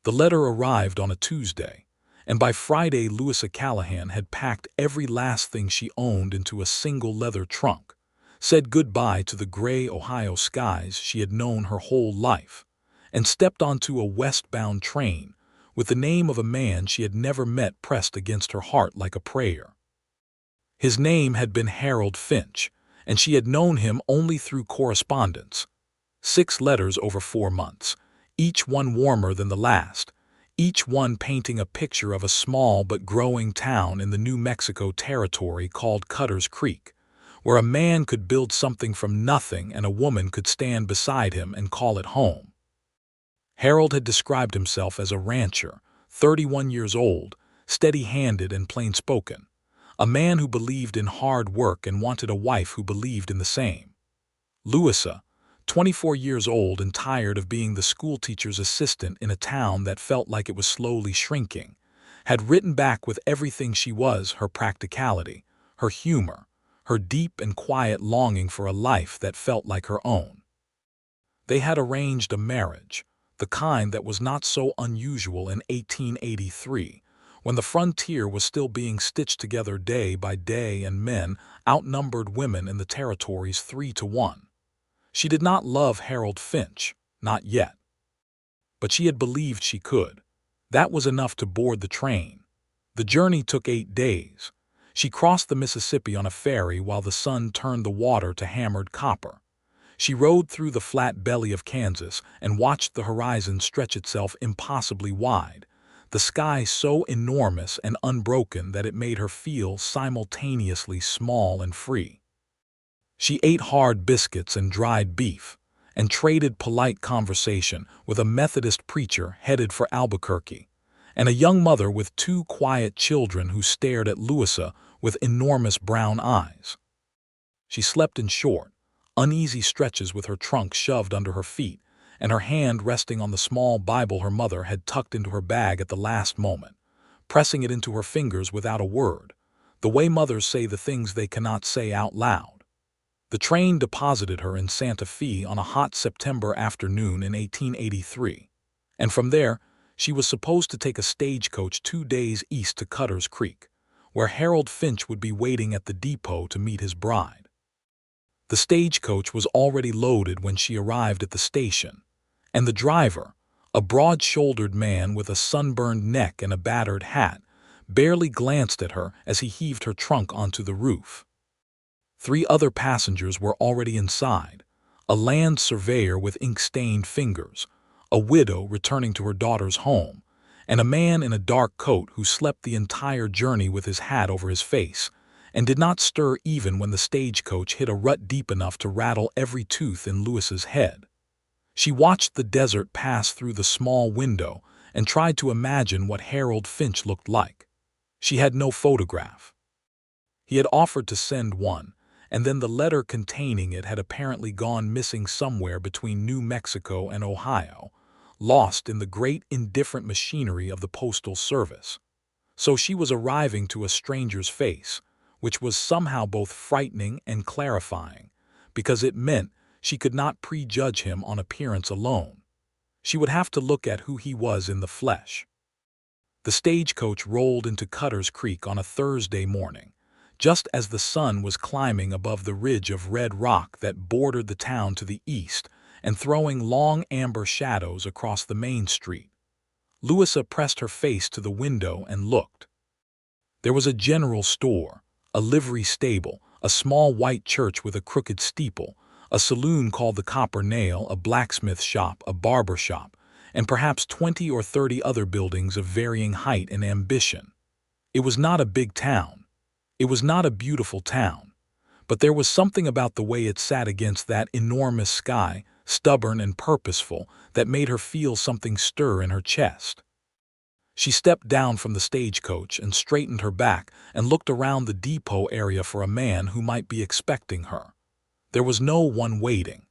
The letter arrived on a Tuesday, and by Friday Louisa Callahan had packed every last thing she owned into a single leather trunk, said goodbye to the gray Ohio skies she had known her whole life, and stepped onto a westbound train with the name of a man she had never met pressed against her heart like a prayer. His name had been Harold Finch, and she had known him only through correspondence. 6 letters over 4 months, each one warmer than the last, each one painting a picture of a small but growing town in the New Mexico territory called Cutter's Creek, where a man could build something from nothing and a woman could stand beside him and call it home. Harold had described himself as a rancher, 31 years old, steady-handed and plain-spoken, a man who believed in hard work and wanted a wife who believed in the same. Louisa, 24 years old and tired of being the schoolteacher's assistant in a town that felt like it was slowly shrinking, had written back with everything she was: her practicality, her humor, her deep and quiet longing for a life that felt like her own. They had arranged a marriage, the kind that was not so unusual in 1883, when the frontier was still being stitched together day by day and men outnumbered women in the territories 3-1. She did not love Harold Finch, not yet. But she had believed she could. That was enough to board the train. The journey took 8 days. She crossed the Mississippi on a ferry while the sun turned the water to hammered copper. She rode through the flat belly of Kansas and watched the horizon stretch itself impossibly wide, the sky so enormous and unbroken that it made her feel simultaneously small and free. She ate hard biscuits and dried beef, and traded polite conversation with a Methodist preacher headed for Albuquerque, and a young mother with 2 quiet children who stared at Louisa with enormous brown eyes. She slept in short, uneasy stretches with her trunk shoved under her feet and her hand resting on the small Bible her mother had tucked into her bag at the last moment, pressing it into her fingers without a word, the way mothers say the things they cannot say out loud. The train deposited her in Santa Fe on a hot September afternoon in 1883, and from there she was supposed to take a stagecoach 2 days east to Cutter's Creek, where Harold Finch would be waiting at the depot to meet his bride. The stagecoach was already loaded when she arrived at the station, and the driver, a broad-shouldered man with a sunburned neck and a battered hat, barely glanced at her as he heaved her trunk onto the roof. 3 other passengers were already inside: a land surveyor with ink-stained fingers, a widow returning to her daughter's home, and a man in a dark coat who slept the entire journey with his hat over his face, and did not stir even when the stagecoach hit a rut deep enough to rattle every tooth in Louisa's head. She watched the desert pass through the small window and tried to imagine what Harold Finch looked like. She had no photograph. He had offered to send one, and then the letter containing it had apparently gone missing somewhere between New Mexico and Ohio, lost in the great indifferent machinery of the postal service. So she was arriving to a stranger's face, which was somehow both frightening and clarifying, because it meant she could not prejudge him on appearance alone. She would have to look at who he was in the flesh. The stagecoach rolled into Cutter's Creek on a Thursday morning, just as the sun was climbing above the ridge of red rock that bordered the town to the east and throwing long amber shadows across the main street. Louisa pressed her face to the window and looked. There was a general store, a livery stable, a small white church with a crooked steeple, a saloon called the Copper Nail, a blacksmith shop, a barber shop, and perhaps 20 or 30 other buildings of varying height and ambition. It was not a big town. It was not a beautiful town, but there was something about the way it sat against that enormous sky, stubborn and purposeful, that made her feel something stir in her chest. She stepped down from the stagecoach and straightened her back and looked around the depot area for a man who might be expecting her. There was no one waiting.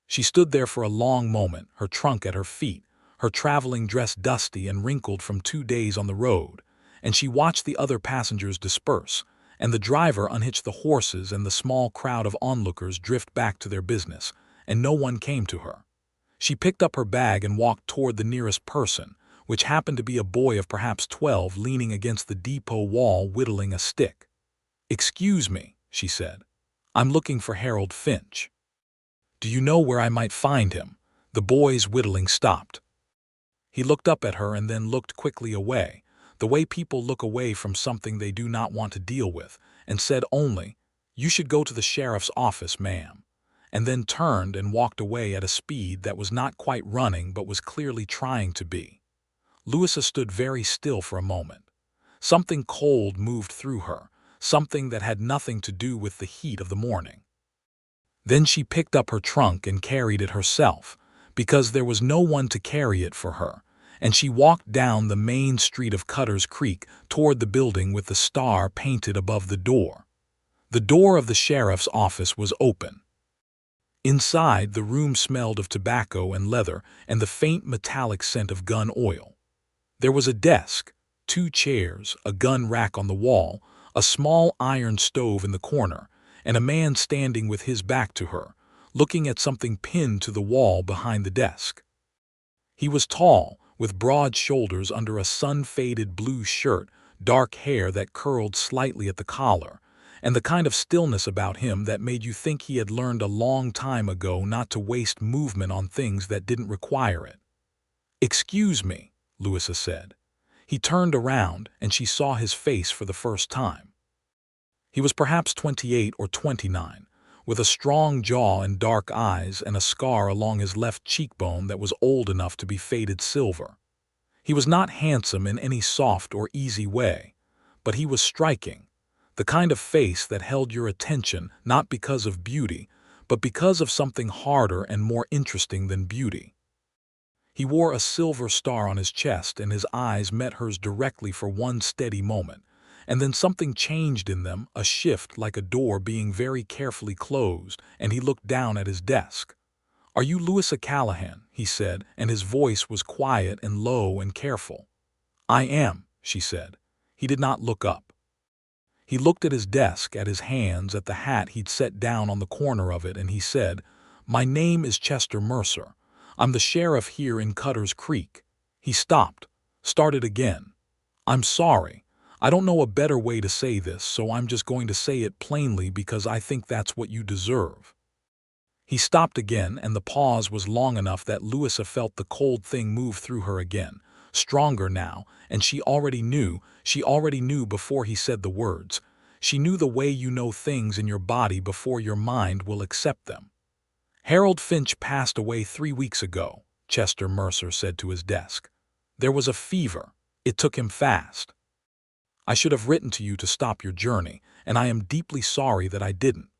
She stood there for a long moment, her trunk at her feet, her traveling dress dusty and wrinkled from 2 days on the road, and she watched the other passengers disperse, and the driver unhitch the horses and the small crowd of onlookers drift back to their business, and no one came to her. She picked up her bag and walked toward the nearest person, which happened to be a boy of perhaps 12 leaning against the depot wall whittling a stick. "Excuse me," she said. "I'm looking for Harold Finch. Do you know where I might find him?" The boy's whittling stopped. He looked up at her and then looked quickly away, the way people look away from something they do not want to deal with, and said only, "You should go to the sheriff's office, ma'am," and then turned and walked away at a speed that was not quite running but was clearly trying to be. Louisa stood very still for a moment. Something cold moved through her, something that had nothing to do with the heat of the morning. Then she picked up her trunk and carried it herself, because there was no one to carry it for her, and she walked down the main street of Cutter's Creek toward the building with the star painted above the door. The door of the sheriff's office was open. Inside, the room smelled of tobacco and leather and the faint metallic scent of gun oil. There was a desk, 2 chairs, a gun rack on the wall, a small iron stove in the corner, and a man standing with his back to her, looking at something pinned to the wall behind the desk. He was tall, with broad shoulders under a sun-faded blue shirt, dark hair that curled slightly at the collar, and the kind of stillness about him that made you think he had learned a long time ago not to waste movement on things that didn't require it. "Excuse me," Louisa said. He turned around, and she saw his face for the first time. He was perhaps 28 or 29, with a strong jaw and dark eyes and a scar along his left cheekbone that was old enough to be faded silver. He was not handsome in any soft or easy way, but he was striking, the kind of face that held your attention not because of beauty, but because of something harder and more interesting than beauty. He wore a silver star on his chest, and his eyes met hers directly for one steady moment, and then something changed in them, a shift like a door being very carefully closed, and he looked down at his desk. "Are you Louisa Callahan?" he said, and his voice was quiet and low and careful. "I am," she said. He did not look up. He looked at his desk, at his hands, at the hat he'd set down on the corner of it, and he said, "My name is Chester Mercer. I'm the sheriff here in Cutter's Creek." He stopped, started again. "I'm sorry. I don't know a better way to say this, so I'm just going to say it plainly because I think that's what you deserve." He stopped again, and the pause was long enough that Louisa felt the cold thing move through her again, stronger now, and she already knew before he said the words. She knew the way you know things in your body before your mind will accept them. "Harold Finch passed away 3 weeks ago," Chester Mercer said to his desk. "There was a fever. It took him fast. I should have written to you to stop your journey, and I am deeply sorry that I didn't.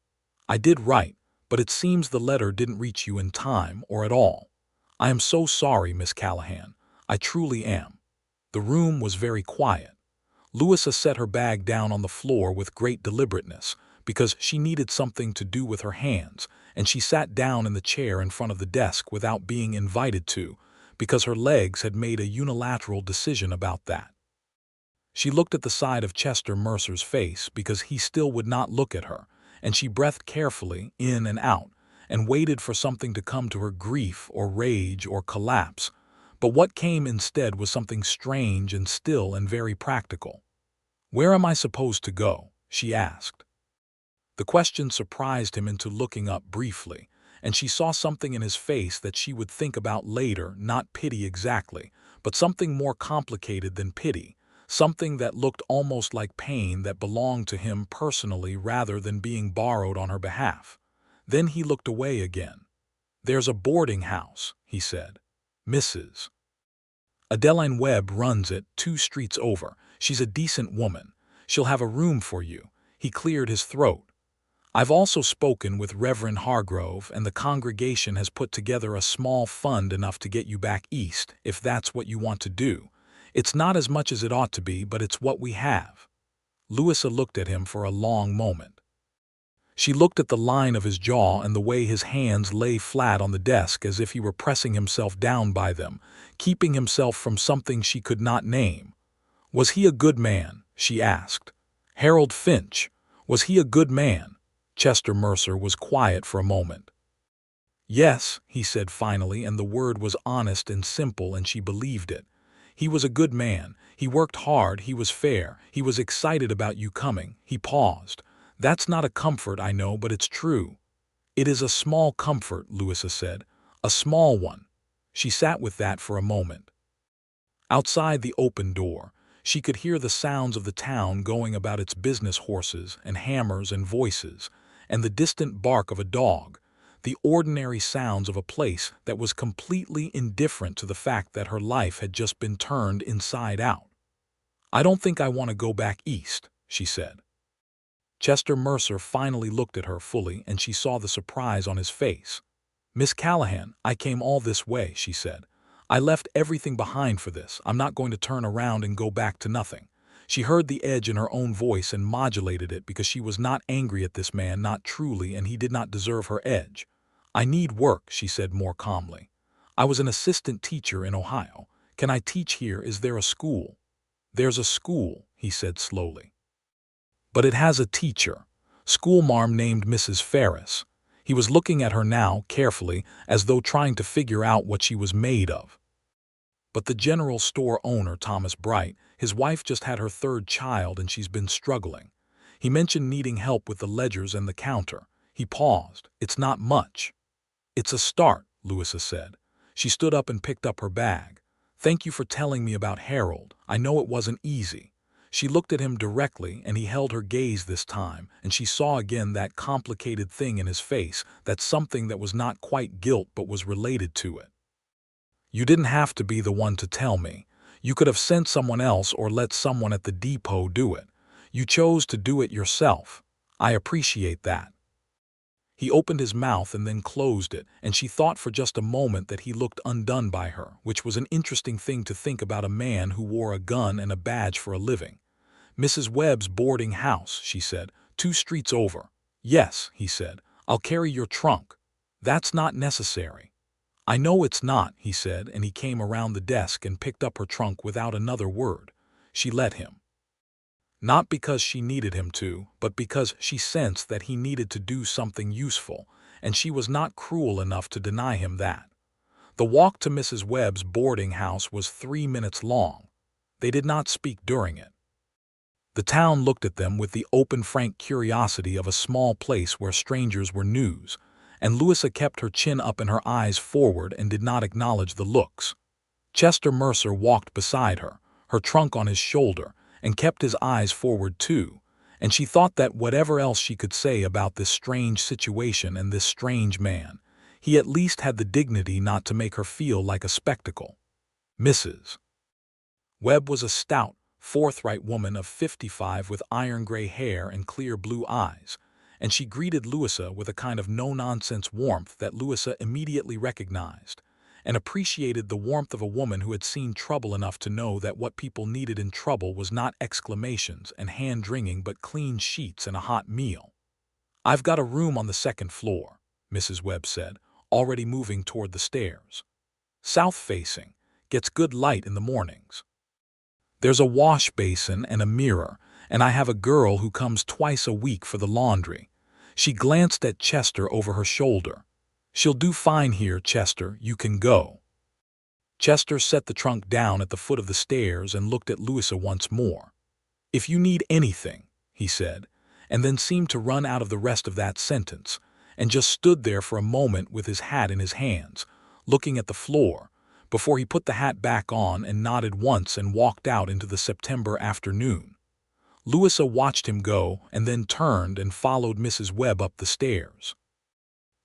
I did write, but it seems the letter didn't reach you in time or at all. I am so sorry, Miss Callahan. I truly am." The room was very quiet. Louisa set her bag down on the floor with great deliberateness, because she needed something to do with her hands, and she sat down in the chair in front of the desk without being invited to, because her legs had made a unilateral decision about that. She looked at the side of Chester Mercer's face because he still would not look at her, and she breathed carefully in and out, and waited for something to come to her, grief or rage or collapse. But what came instead was something strange and still and very practical. "Where am I supposed to go?" she asked. The question surprised him into looking up briefly, and she saw something in his face that she would think about later, not pity exactly, but something more complicated than pity, something that looked almost like pain that belonged to him personally rather than being borrowed on her behalf. Then he looked away again. "There's a boarding house," he said. "Mrs. Adeline Webb runs it 2 streets over. She's a decent woman. She'll have a room for you." He cleared his throat. "I've also spoken with Reverend Hargrove, and the congregation has put together a small fund enough to get you back east, if that's what you want to do. It's not as much as it ought to be, but it's what we have." Louisa looked at him for a long moment. She looked at the line of his jaw and the way his hands lay flat on the desk as if he were pressing himself down by them, keeping himself from something she could not name. "Was he a good man?" she asked. "Harold Finch, was he a good man?" Chester Mercer was quiet for a moment. Yes, he said finally, and the word was honest and simple, and she believed it. He was a good man. He worked hard. He was fair. He was excited about you coming. He paused. That's not a comfort, I know, but it's true. It is a small comfort, Louisa said. A small one. She sat with that for a moment. Outside the open door, she could hear the sounds of the town going about its business, horses and hammers and voices, and the distant bark of a dog, the ordinary sounds of a place that was completely indifferent to the fact that her life had just been turned inside out. I don't think I want to go back east, she said. Chester Mercer finally looked at her fully, and she saw the surprise on his face. Miss Callahan, I came all this way, she said. I left everything behind for this. I'm not going to turn around and go back to nothing. She heard the edge in her own voice and modulated it because she was not angry at this man, not truly, and he did not deserve her edge. I need work, she said more calmly. I was an assistant teacher in Ohio. Can I teach here? Is there a school? There's a school, he said slowly. But it has a teacher, schoolmarm named Mrs. Ferris. He was looking at her now, carefully, as though trying to figure out what she was made of. But the general store owner, Thomas Bright, his wife just had her third child and she's been struggling. He mentioned needing help with the ledgers and the counter. He paused. It's not much. It's a start, Louisa said. She stood up and picked up her bag. Thank you for telling me about Harold. I know it wasn't easy. She looked at him directly, and he held her gaze this time, and she saw again that complicated thing in his face, that something that was not quite guilt but was related to it. You didn't have to be the one to tell me. You could have sent someone else or let someone at the depot do it. You chose to do it yourself. I appreciate that. He opened his mouth and then closed it, and she thought for just a moment that he looked undone by her, which was an interesting thing to think about a man who wore a gun and a badge for a living. Mrs. Webb's boarding house, she said, 2 streets over. Yes, he said, I'll carry your trunk. That's not necessary. I know it's not, he said, and he came around the desk and picked up her trunk without another word. She let him. Not because she needed him to, but because she sensed that he needed to do something useful, and she was not cruel enough to deny him that. The walk to Mrs. Webb's boarding house was 3 minutes long. They did not speak during it. The town looked at them with the open, frank curiosity of a small place where strangers were news, and Louisa kept her chin up and her eyes forward and did not acknowledge the looks. Chester Mercer walked beside her, her trunk on his shoulder, and kept his eyes forward too, and she thought that whatever else she could say about this strange situation and this strange man, he at least had the dignity not to make her feel like a spectacle. Mrs. Webb was a stout, forthright woman of 55 with iron-gray hair and clear blue eyes, and she greeted Louisa with a kind of no-nonsense warmth that Louisa immediately recognized, and appreciated the warmth of a woman who had seen trouble enough to know that what people needed in trouble was not exclamations and hand-wringing but clean sheets and a hot meal. I've got a room on the 2nd floor, Mrs. Webb said, already moving toward the stairs. South-facing, gets good light in the mornings. There's a wash basin and a mirror, and I have a girl who comes twice a week for the laundry. She glanced at Chester over her shoulder. She'll do fine here, Chester, you can go. Chester set the trunk down at the foot of the stairs and looked at Louisa once more. If you need anything, he said, and then seemed to run out of the rest of that sentence, and just stood there for a moment with his hat in his hands, looking at the floor, before he put the hat back on and nodded once and walked out into the September afternoon. Louisa watched him go and then turned and followed Mrs. Webb up the stairs.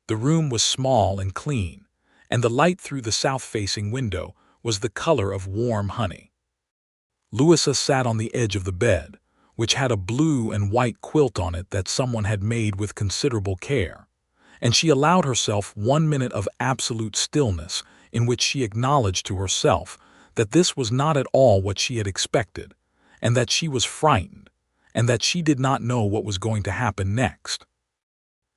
The room was small and clean, and the light through the south-facing window was the color of warm honey. Louisa sat on the edge of the bed, which had a blue and white quilt on it that someone had made with considerable care, and she allowed herself 1 minute of absolute stillness in which she acknowledged to herself that this was not at all what she had expected, and that she was frightened, and that she did not know what was going to happen next.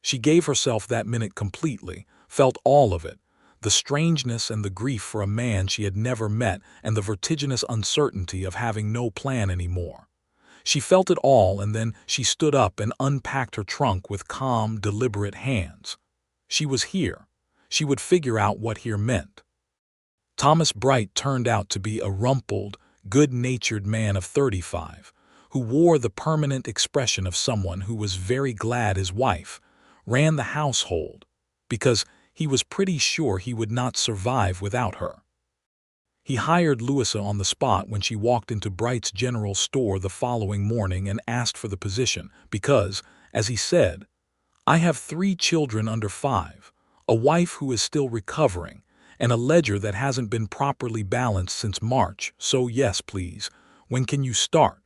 She gave herself that minute completely, felt all of it, the strangeness and the grief for a man she had never met and the vertiginous uncertainty of having no plan anymore. She felt it all, and then she stood up and unpacked her trunk with calm, deliberate hands. She was here. she would figure out what here meant. Thomas Bright turned out to be a rumpled, good-natured man of 35, who wore the permanent expression of someone who was very glad his wife ran the household, because he was pretty sure he would not survive without her. He hired Louisa on the spot when she walked into Bright's general store the following morning and asked for the position because, as he said, "I have 3 children under 5, a wife who is still recovering, and a ledger that hasn't been properly balanced since March, so yes, please, when can you start?"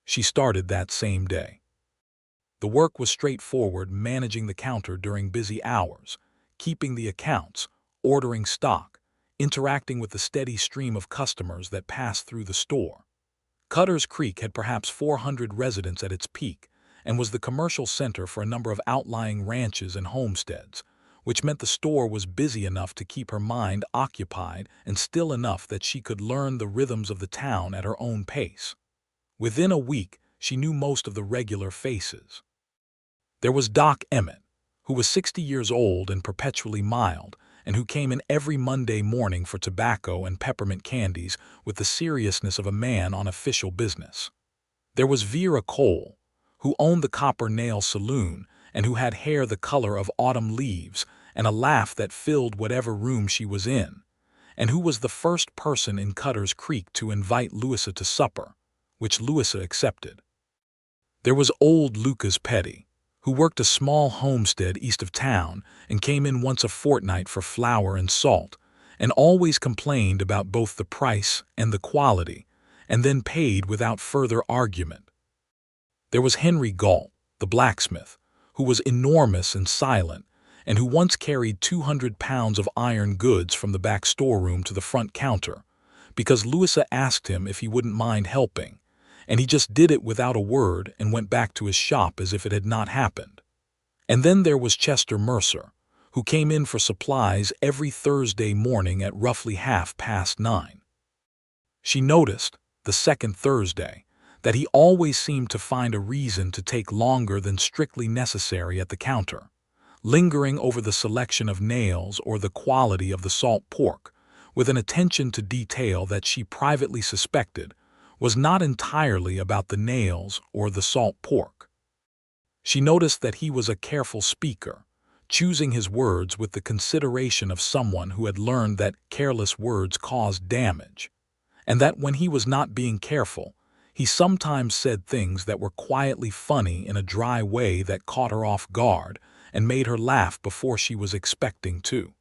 She started that same day. The work was straightforward, managing the counter during busy hours, keeping the accounts, ordering stock, interacting with the steady stream of customers that passed through the store. Cutter's Creek had perhaps 400 residents at its peak and was the commercial center for a number of outlying ranches and homesteads, which meant the store was busy enough to keep her mind occupied and still enough that she could learn the rhythms of the town at her own pace. Within a week, she knew most of the regular faces. There was Doc Emmett, who was 60 years old and perpetually mild, and who came in every Monday morning for tobacco and peppermint candies with the seriousness of a man on official business. There was Vera Cole, who owned the Copper Nail Saloon and who had hair the color of autumn leaves and a laugh that filled whatever room she was in, and who was the first person in Cutter's Creek to invite Louisa to supper, which Louisa accepted. There was old Lucas Petty, who worked a small homestead east of town and came in once a fortnight for flour and salt, and always complained about both the price and the quality, and then paid without further argument. There was Henry Galt, the blacksmith, who was enormous and silent, and who once carried 200 pounds of iron goods from the back storeroom to the front counter, because Louisa asked him if he wouldn't mind helping, and he just did it without a word and went back to his shop as if it had not happened. And then there was Chester Mercer, who came in for supplies every Thursday morning at roughly 9:30. She noticed, the second Thursday, that he always seemed to find a reason to take longer than strictly necessary at the counter, lingering over the selection of nails or the quality of the salt pork, with an attention to detail that she privately suspected was not entirely about the nails or the salt pork. She noticed that he was a careful speaker, choosing his words with the consideration of someone who had learned that careless words caused damage, and that when he was not being careful, he sometimes said things that were quietly funny in a dry way that caught her off guard and made her laugh before she was expecting to.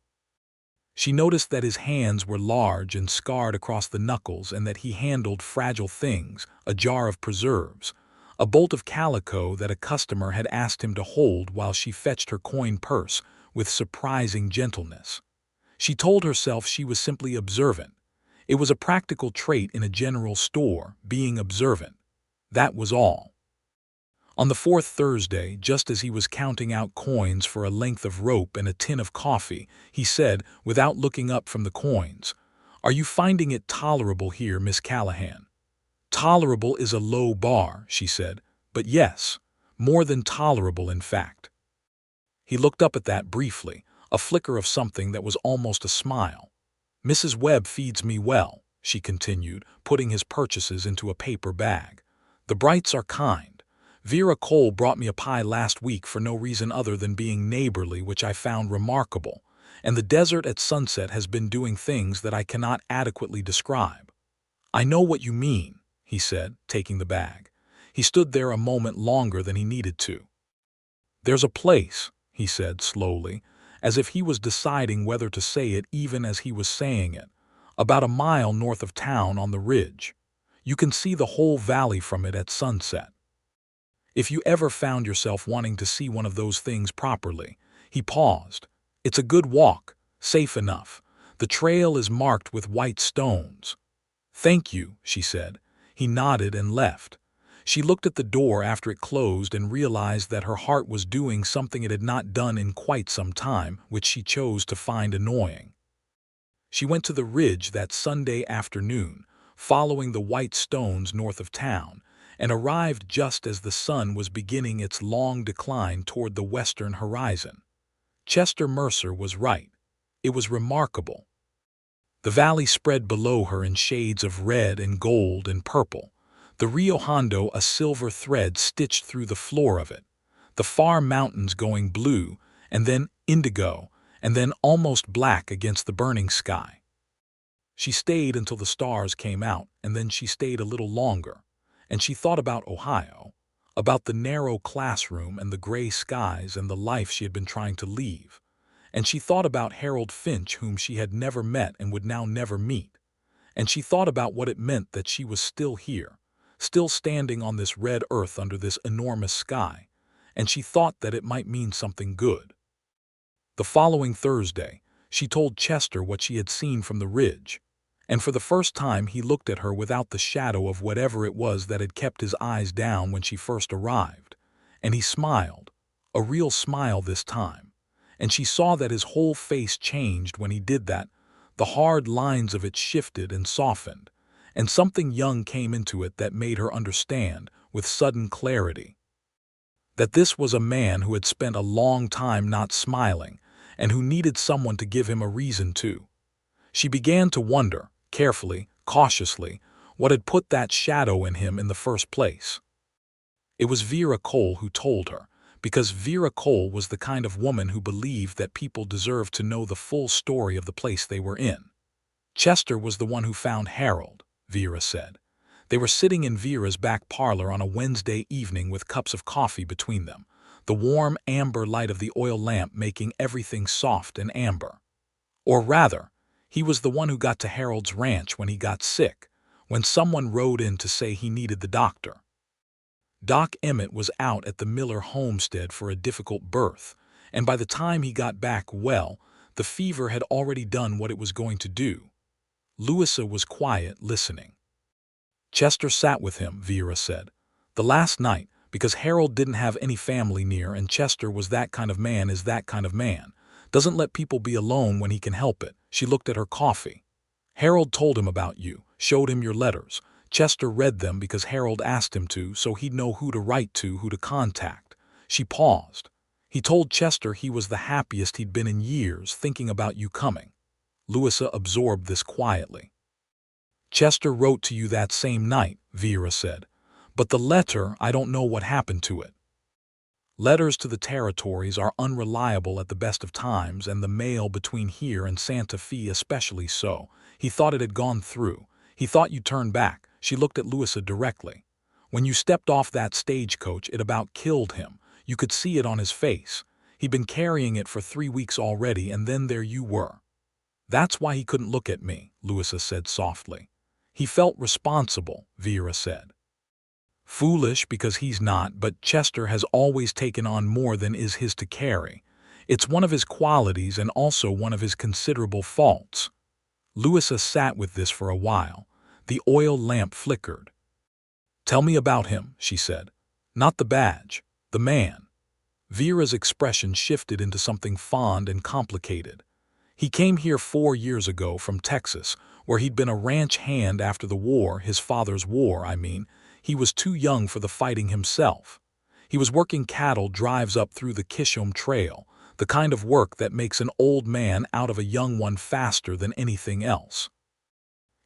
She noticed that his hands were large and scarred across the knuckles and that he handled fragile things, a jar of preserves, a bolt of calico that a customer had asked him to hold while she fetched her coin purse, with surprising gentleness. She told herself she was simply observant. It was a practical trait in a general store, being observant. That was all. On the 4th Thursday, just as he was counting out coins for a length of rope and a tin of coffee, he said, without looking up from the coins, "Are you finding it tolerable here, Miss Callahan?" "Tolerable is a low bar," she said, "but yes, more than tolerable in fact." He looked up at that briefly, a flicker of something that was almost a smile. "Mrs. Webb feeds me well," she continued, putting his purchases into a paper bag. "The Brights are kind. Vera Cole brought me a pie last week for no reason other than being neighborly, which I found remarkable, and the desert at sunset has been doing things that I cannot adequately describe." "I know what you mean," he said, taking the bag. He stood there a moment longer than he needed to. "There's a place," he said slowly, as if he was deciding whether to say it even as he was saying it, "about a mile north of town on the ridge. You can see the whole valley from it at sunset. If you ever found yourself wanting to see one of those things properly," he paused. "It's a good walk, safe enough. The trail is marked with white stones." "Thank you," she said. He nodded and left. She looked at the door after it closed and realized that her heart was doing something it had not done in quite some time, which she chose to find annoying. She went to the ridge that Sunday afternoon, following the white stones north of town, and arrived just as the sun was beginning its long decline toward the western horizon. Chester Mercer was right. It was remarkable. The valley spread below her in shades of red and gold and purple, the Rio Hondo a silver thread stitched through the floor of it, the far mountains going blue, and then indigo, and then almost black against the burning sky. She stayed until the stars came out, and then she stayed a little longer, and she thought about Ohio, about the narrow classroom and the gray skies and the life she had been trying to leave. And she thought about Harold Finch, whom she had never met and would now never meet. And she thought about what it meant that she was still here, still standing on this red earth under this enormous sky. And she thought that it might mean something good. The following Thursday, she told Chester what she had seen from the ridge. And for the first time he looked at her without the shadow of whatever it was that had kept his eyes down when she first arrived. And he smiled, a real smile this time. And she saw that his whole face changed when he did that. The hard lines of it shifted and softened, and something young came into it that made her understand, with sudden clarity, that this was a man who had spent a long time not smiling, and who needed someone to give him a reason to. She began to wonder, carefully, cautiously, what had put that shadow in him in the first place. It was Vera Cole who told her, because Vera Cole was the kind of woman who believed that people deserved to know the full story of the place they were in. Chester was the one who found Harold, Vera said. They were sitting in Vera's back parlor on a Wednesday evening with cups of coffee between them, the warm amber light of the oil lamp making everything soft and amber. Or rather, he was the one who got to Harold's ranch when he got sick, when someone rode in to say he needed the doctor. Doc Emmett was out at the Miller homestead for a difficult birth, and by the time he got back well, the fever had already done what it was going to do. Louisa was quiet, listening. Chester sat with him, Vera said. The last night, because Harold didn't have any family near and Chester was that kind of man is that kind of man. Doesn't let people be alone when he can help it. She looked at her coffee. Harold told him about you, showed him your letters. Chester read them because Harold asked him to, so he'd know who to write to, who to contact. She paused. He told Chester he was the happiest he'd been in years, thinking about you coming. Louisa absorbed this quietly. Chester wrote to you that same night, Vera said. But the letter, I don't know what happened to it. Letters to the territories are unreliable at the best of times, and the mail between here and Santa Fe especially so. He thought it had gone through. He thought you'd turn back. She looked at Louisa directly. When you stepped off that stagecoach, it about killed him. You could see it on his face. He'd been carrying it for 3 weeks already, and then there you were. That's why he couldn't look at me, Louisa said softly. He felt responsible, Vera said. Foolish because he's not, but Chester has always taken on more than is his to carry. It's one of his qualities and also one of his considerable faults. Louisa sat with this for a while. The oil lamp flickered. Tell me about him, she said. Not the badge, the man. Vera's expression shifted into something fond and complicated. He came here 4 years ago from Texas, where he'd been a ranch hand after the war, his father's war, I mean. He was too young for the fighting himself. He was working cattle drives up through the Kishom Trail, the kind of work that makes an old man out of a young one faster than anything else.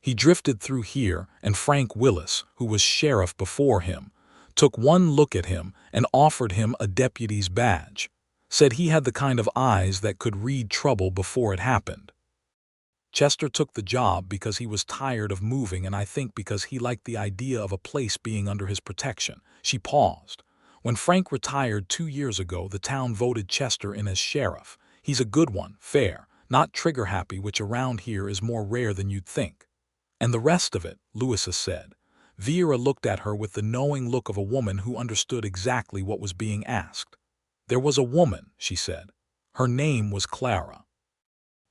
He drifted through here, and Frank Willis, who was sheriff before him, took one look at him and offered him a deputy's badge, said he had the kind of eyes that could read trouble before it happened. Chester took the job because he was tired of moving, and I think because he liked the idea of a place being under his protection. She paused. When Frank retired 2 years ago, the town voted Chester in as sheriff. He's a good one, fair, not trigger-happy, which around here is more rare than you'd think. And the rest of it, Louisa said. Vera looked at her with the knowing look of a woman who understood exactly what was being asked. There was a woman, she said. Her name was Clara.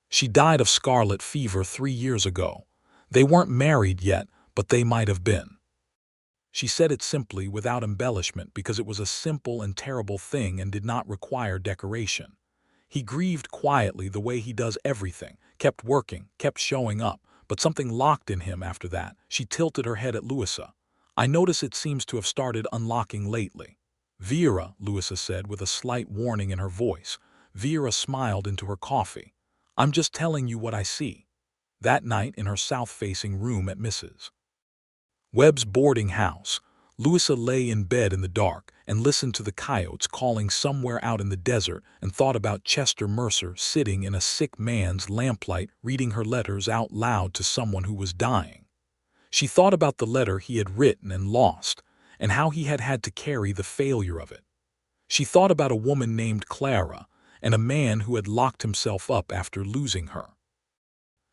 She died of scarlet fever 3 years ago. They weren't married yet, but they might have been. She said it simply, without embellishment, because it was a simple and terrible thing and did not require decoration. He grieved quietly the way he does everything, kept working, kept showing up, but something locked in him after that. She tilted her head at Louisa. I notice it seems to have started unlocking lately. Vera, Louisa said with a slight warning in her voice. Vera smiled into her coffee. I'm just telling you what I see. That night in her south-facing room at Mrs. Webb's boarding house, Louisa lay in bed in the dark and listened to the coyotes calling somewhere out in the desert and thought about Chester Mercer sitting in a sick man's lamplight reading her letters out loud to someone who was dying. She thought about the letter he had written and lost, and how he had had to carry the failure of it. She thought about a woman named Clara and a man who had locked himself up after losing her.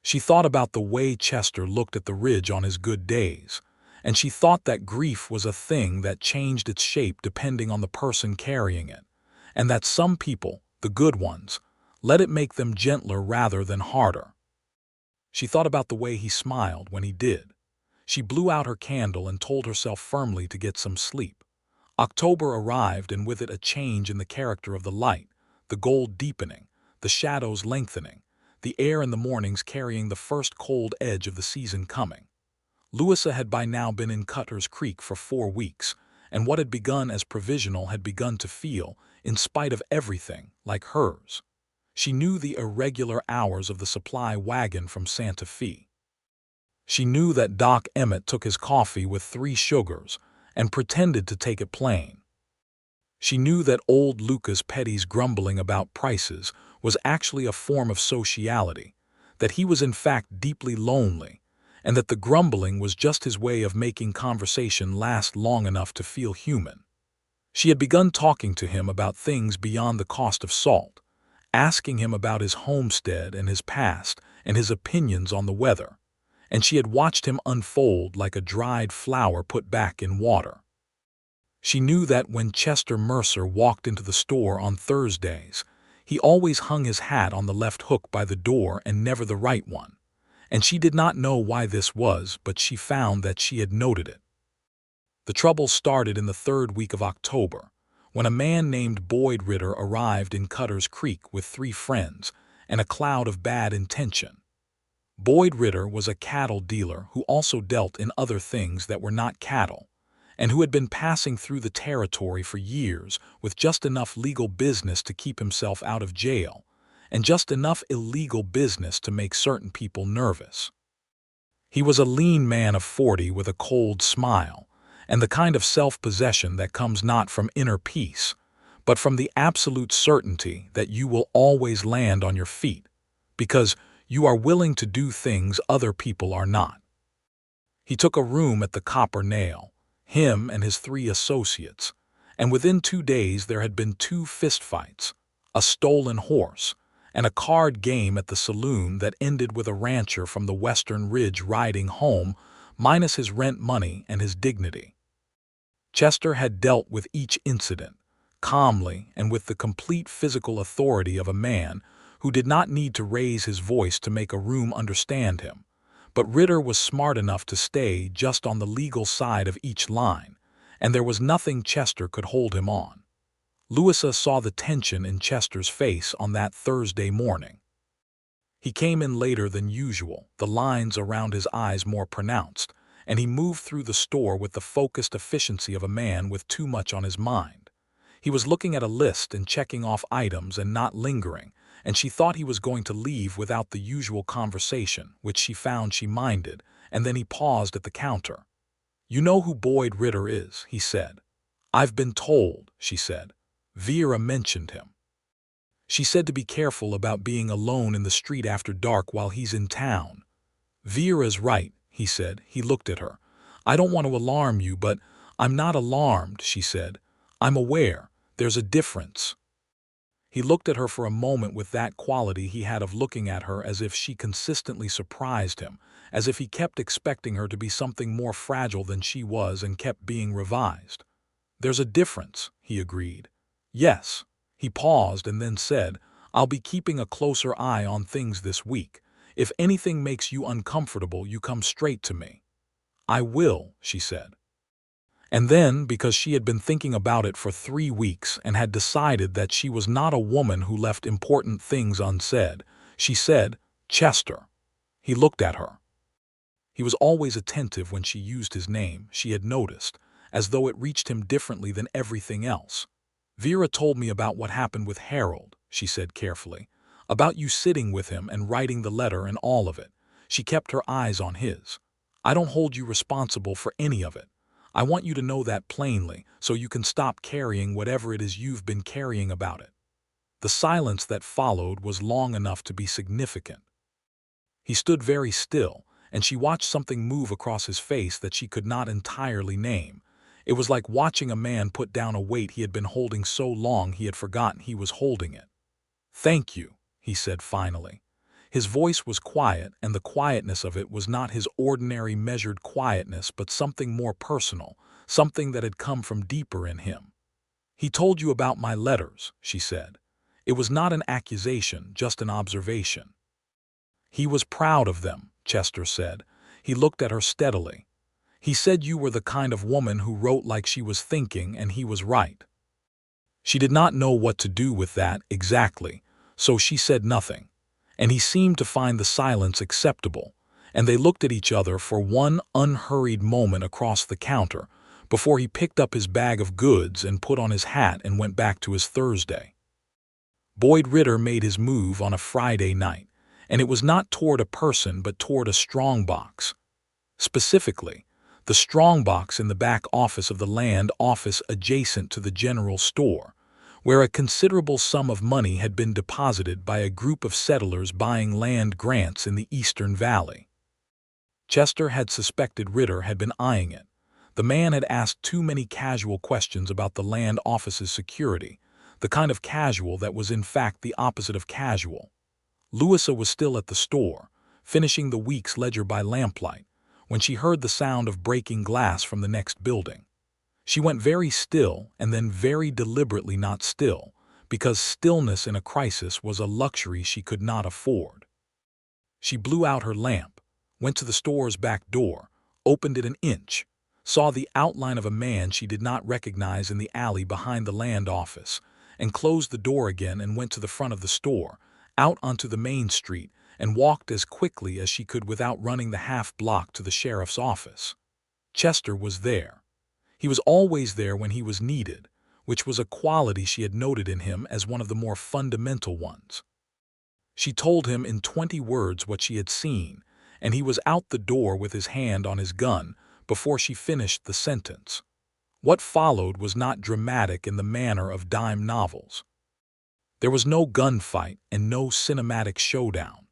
She thought about the way Chester looked at the ridge on his good days, and she thought that grief was a thing that changed its shape depending on the person carrying it, and that some people, the good ones, let it make them gentler rather than harder. She thought about the way he smiled when he did. She blew out her candle and told herself firmly to get some sleep. October arrived, and with it a change in the character of the light, the gold deepening, the shadows lengthening, the air in the mornings carrying the first cold edge of the season coming. Louisa had by now been in Cutter's Creek for 4 weeks, and what had begun as provisional had begun to feel, in spite of everything, like hers. She knew the irregular hours of the supply wagon from Santa Fe. She knew that Doc Emmett took his coffee with 3 sugars and pretended to take it plain. She knew that old Lucas Petty's grumbling about prices was actually a form of sociality, that he was in fact deeply lonely, and that the grumbling was just his way of making conversation last long enough to feel human. She had begun talking to him about things beyond the cost of salt, asking him about his homestead and his past and his opinions on the weather, and she had watched him unfold like a dried flower put back in water. She knew that when Chester Mercer walked into the store on Thursdays, he always hung his hat on the left hook by the door and never the right one, and she did not know why this was, but she found that she had noted it. The trouble started in the 3rd week of October, when a man named Boyd Ritter arrived in Cutter's Creek with 3 friends and a cloud of bad intention. Boyd Ritter was a cattle dealer who also dealt in other things that were not cattle, and who had been passing through the territory for years with just enough legal business to keep himself out of jail, and just enough illegal business to make certain people nervous. He was a lean man of 40 with a cold smile, and the kind of self-possession that comes not from inner peace, but from the absolute certainty that you will always land on your feet, because you are willing to do things other people are not. He took a room at the Copper Nail, him and his 3 associates, and within 2 days there had been 2 fistfights, a stolen horse, and a card game at the saloon that ended with a rancher from the Western Ridge riding home, minus his rent money and his dignity. Chester had dealt with each incident, calmly and with the complete physical authority of a man who did not need to raise his voice to make a room understand him, but Ritter was smart enough to stay just on the legal side of each line, and there was nothing Chester could hold him on. Louisa saw the tension in Chester's face on that Thursday morning. He came in later than usual, the lines around his eyes more pronounced, and he moved through the store with the focused efficiency of a man with too much on his mind. He was looking at a list and checking off items and not lingering, and she thought he was going to leave without the usual conversation, which she found she minded, and then he paused at the counter. "You know who Boyd Ritter is," he said. "I've been told," she said. "Vera mentioned him. She said to be careful about being alone in the street after dark while he's in town." "Vera's right," he said. He looked at her. "I don't want to alarm you, but—" "I'm not alarmed," she said. "I'm aware. There's a difference." He looked at her for a moment with that quality he had of looking at her as if she consistently surprised him, as if he kept expecting her to be something more fragile than she was and kept being revised. "There's a difference," he agreed. "Yes." He paused and then said, "I'll be keeping a closer eye on things this week. If anything makes you uncomfortable, you come straight to me." "I will," she said. And then, because she had been thinking about it for 3 weeks and had decided that she was not a woman who left important things unsaid, she said, "Chester." He looked at her. He was always attentive when she used his name, she had noticed, as though it reached him differently than everything else. "Vera told me about what happened with Harold," she said carefully. About you sitting with him and writing the letter and all of it. She kept her eyes on his. I don't hold you responsible for any of it. I want you to know that plainly, so you can stop carrying whatever it is you've been carrying about it. The silence that followed was long enough to be significant. He stood very still, and she watched something move across his face that she could not entirely name. It was like watching a man put down a weight he had been holding so long he had forgotten he was holding it. "Thank you," he said finally. His voice was quiet, and the quietness of it was not his ordinary measured quietness but something more personal, something that had come from deeper in him. "He told you about my letters," she said. It was not an accusation, just an observation. "He was proud of them," Chester said. He looked at her steadily. "He said you were the kind of woman who wrote like she was thinking, and he was right." She did not know what to do with that exactly, so she said nothing. And he seemed to find the silence acceptable, and they looked at each other for one unhurried moment across the counter before he picked up his bag of goods and put on his hat and went back to his Thursday. Boyd Ritter made his move on a Friday night, and it was not toward a person but toward a strongbox. Specifically, the strongbox in the back office of the land office adjacent to the general store, where a considerable sum of money had been deposited by a group of settlers buying land grants in the Eastern Valley. Chester had suspected Ritter had been eyeing it. The man had asked too many casual questions about the land office's security, the kind of casual that was in fact the opposite of casual. Louisa was still at the store, finishing the week's ledger by lamplight, when she heard the sound of breaking glass from the next building. She went very still and then very deliberately not still, because stillness in a crisis was a luxury she could not afford. She blew out her lamp, went to the store's back door, opened it an inch, saw the outline of a man she did not recognize in the alley behind the land office, and closed the door again and went to the front of the store, out onto the main street, and walked as quickly as she could without running the half-block to the sheriff's office. Chester was there. He was always there when he was needed, which was a quality she had noted in him as one of the more fundamental ones. She told him in 20 words what she had seen, and he was out the door with his hand on his gun before she finished the sentence. What followed was not dramatic in the manner of dime novels. There was no gunfight and no cinematic showdown.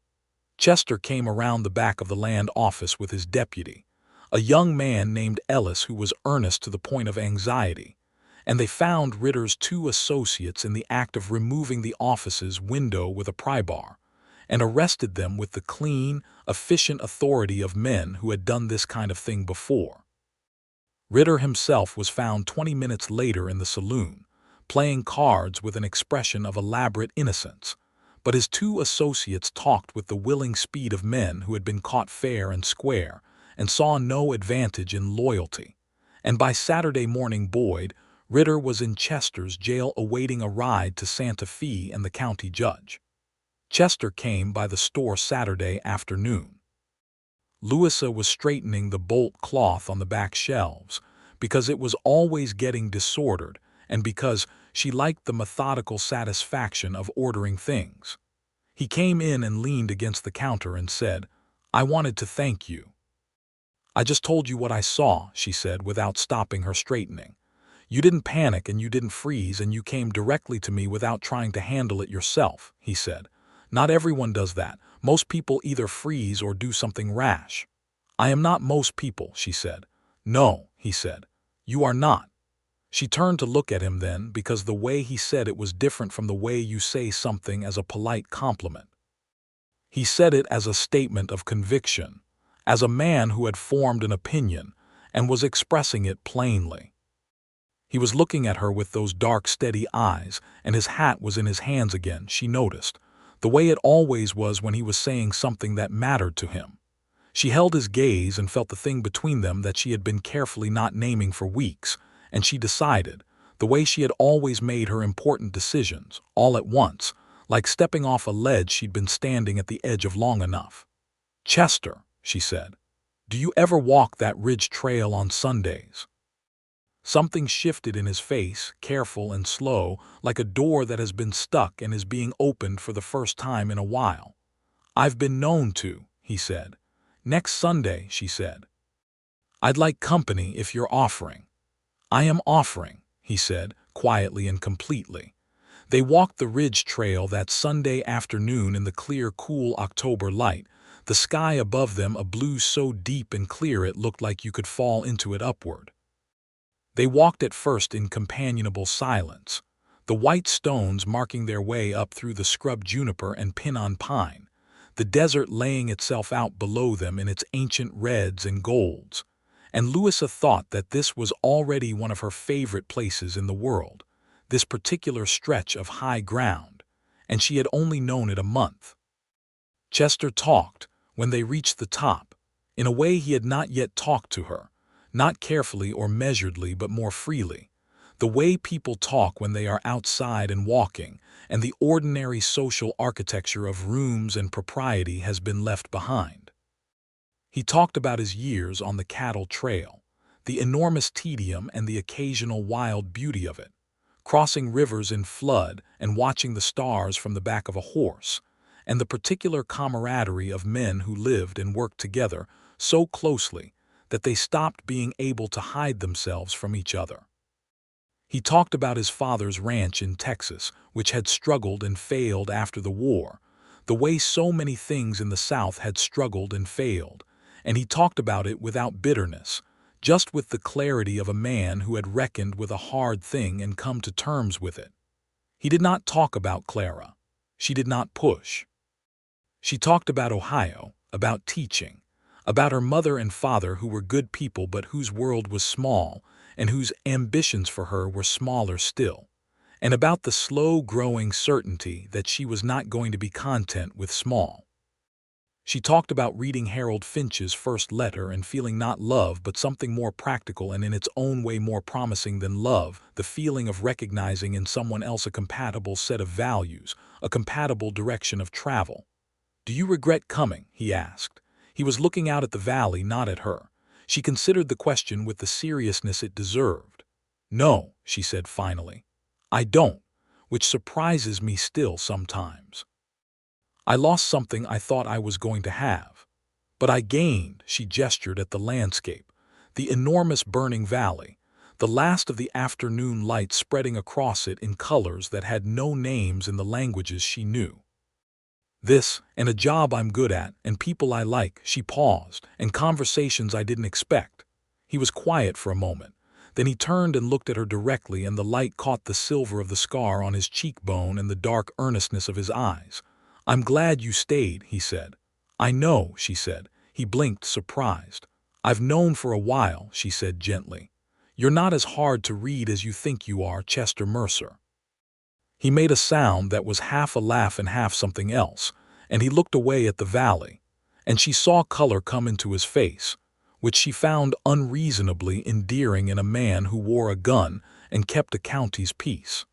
Chester came around the back of the land office with his deputy, a young man named Ellis who was earnest to the point of anxiety, and they found Ritter's 2 associates in the act of removing the office's window with a pry bar, and arrested them with the clean, efficient authority of men who had done this kind of thing before. Ritter himself was found 20 minutes later in the saloon, playing cards with an expression of elaborate innocence, but his 2 associates talked with the willing speed of men who had been caught fair and square, and saw no advantage in loyalty, and by Saturday morning Ritter was in Chester's jail awaiting a ride to Santa Fe and the county judge. Chester came by the store Saturday afternoon. Louisa was straightening the bolt cloth on the back shelves, because it was always getting disordered and because she liked the methodical satisfaction of ordering things. He came in and leaned against the counter and said, "I wanted to thank you." "I just told you what I saw," she said without stopping her straightening. "You didn't panic and you didn't freeze and you came directly to me without trying to handle it yourself," he said. "Not everyone does that. Most people either freeze or do something rash." "I am not most people," she said. "No," he said. "You are not." She turned to look at him then because the way he said it was different from the way you say something as a polite compliment. He said it as a statement of conviction, as a man who had formed an opinion and was expressing it plainly. He was looking at her with those dark, steady eyes, and his hat was in his hands again, she noticed, the way it always was when he was saying something that mattered to him. She held his gaze and felt the thing between them that she had been carefully not naming for weeks, and she decided, the way she had always made her important decisions, all at once, like stepping off a ledge she'd been standing at the edge of long enough. "Chester," she said, "do you ever walk that ridge trail on Sundays?" Something shifted in his face, careful and slow, like a door that has been stuck and is being opened for the first time in a while. "I've been known to," he said. "Next Sunday," she said. "I'd like company if you're offering." "I am offering," he said, quietly and completely. They walked the ridge trail that Sunday afternoon in the clear, cool October light, the sky above them a blue so deep and clear it looked like you could fall into it upward. They walked at first in companionable silence, the white stones marking their way up through the scrub juniper and pinon pine, the desert laying itself out below them in its ancient reds and golds. And Louisa thought that this was already one of her favorite places in the world, this particular stretch of high ground, and she had only known it a month. Chester talked, when they reached the top, in a way he had not yet talked to her, not carefully or measuredly but more freely, the way people talk when they are outside and walking, and the ordinary social architecture of rooms and propriety has been left behind. He talked about his years on the cattle trail, the enormous tedium and the occasional wild beauty of it, crossing rivers in flood and watching the stars from the back of a horse, and the particular camaraderie of men who lived and worked together so closely that they stopped being able to hide themselves from each other. He talked about his father's ranch in Texas, which had struggled and failed after the war, the way so many things in the South had struggled and failed, and he talked about it without bitterness, just with the clarity of a man who had reckoned with a hard thing and come to terms with it. He did not talk about Clara. She did not push. She talked about Ohio, about teaching, about her mother and father who were good people but whose world was small and whose ambitions for her were smaller still, and about the slow-growing certainty that she was not going to be content with small. She talked about reading Harold Finch's first letter and feeling not love but something more practical and in its own way more promising than love, the feeling of recognizing in someone else a compatible set of values, a compatible direction of travel. "Do you regret coming?" he asked. He was looking out at the valley, not at her. She considered the question with the seriousness it deserved. "No," she said finally. "I don't," which surprises me still sometimes. "I lost something I thought I was going to have. But I gained," she gestured at the landscape, the enormous burning valley, the last of the afternoon light spreading across it in colors that had no names in the languages she knew. "This, and a job I'm good at, and people I like," she paused, "and conversations I didn't expect." He was quiet for a moment. Then he turned and looked at her directly, and the light caught the silver of the scar on his cheekbone and the dark earnestness of his eyes. "I'm glad you stayed," he said. "I know," she said. He blinked, surprised. "I've known for a while," she said gently. "You're not as hard to read as you think you are, Chester Mercer." He made a sound that was half a laugh and half something else, and he looked away at the valley, and she saw color come into his face, which she found unreasonably endearing in a man who wore a gun and kept a county's peace.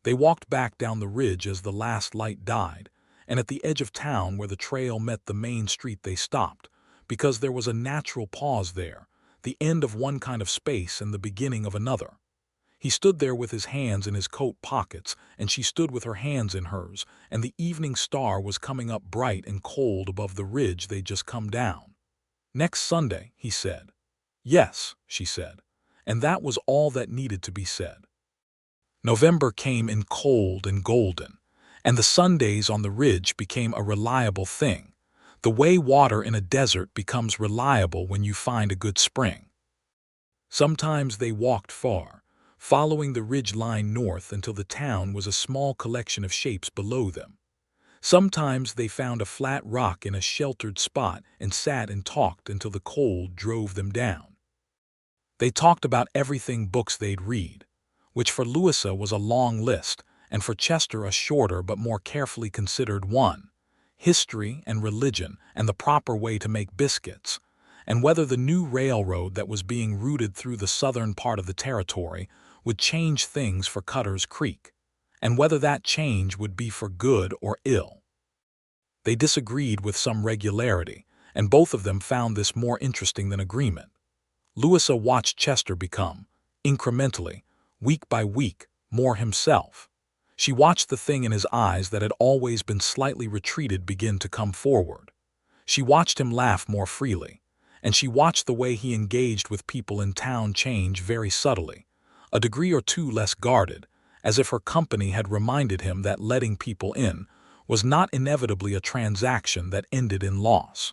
They walked back down the ridge as the last light died, and at the edge of town where the trail met the main street they stopped, because there was a natural pause there, the end of one kind of space and the beginning of another. He stood there with his hands in his coat pockets, and she stood with her hands in hers, and the evening star was coming up bright and cold above the ridge they'd just come down. "Next Sunday," he said. "Yes," she said, and that was all that needed to be said. November came in cold and golden, and the Sundays on the ridge became a reliable thing, the way water in a desert becomes reliable when you find a good spring. Sometimes they walked far, following the ridge line north until the town was a small collection of shapes below them. Sometimes they found a flat rock in a sheltered spot and sat and talked until the cold drove them down. They talked about everything, books they'd read, which for Louisa was a long list, and for Chester a shorter but more carefully considered one, history and religion and the proper way to make biscuits, and whether the new railroad that was being routed through the southern part of the territory would change things for Cutter's Creek, and whether that change would be for good or ill. They disagreed with some regularity, and both of them found this more interesting than agreement. Louisa watched Chester become, incrementally, week by week, more himself. She watched the thing in his eyes that had always been slightly retreated begin to come forward. She watched him laugh more freely, and she watched the way he engaged with people in town change very subtly, a degree or two less guarded, as if her company had reminded him that letting people in was not inevitably a transaction that ended in loss.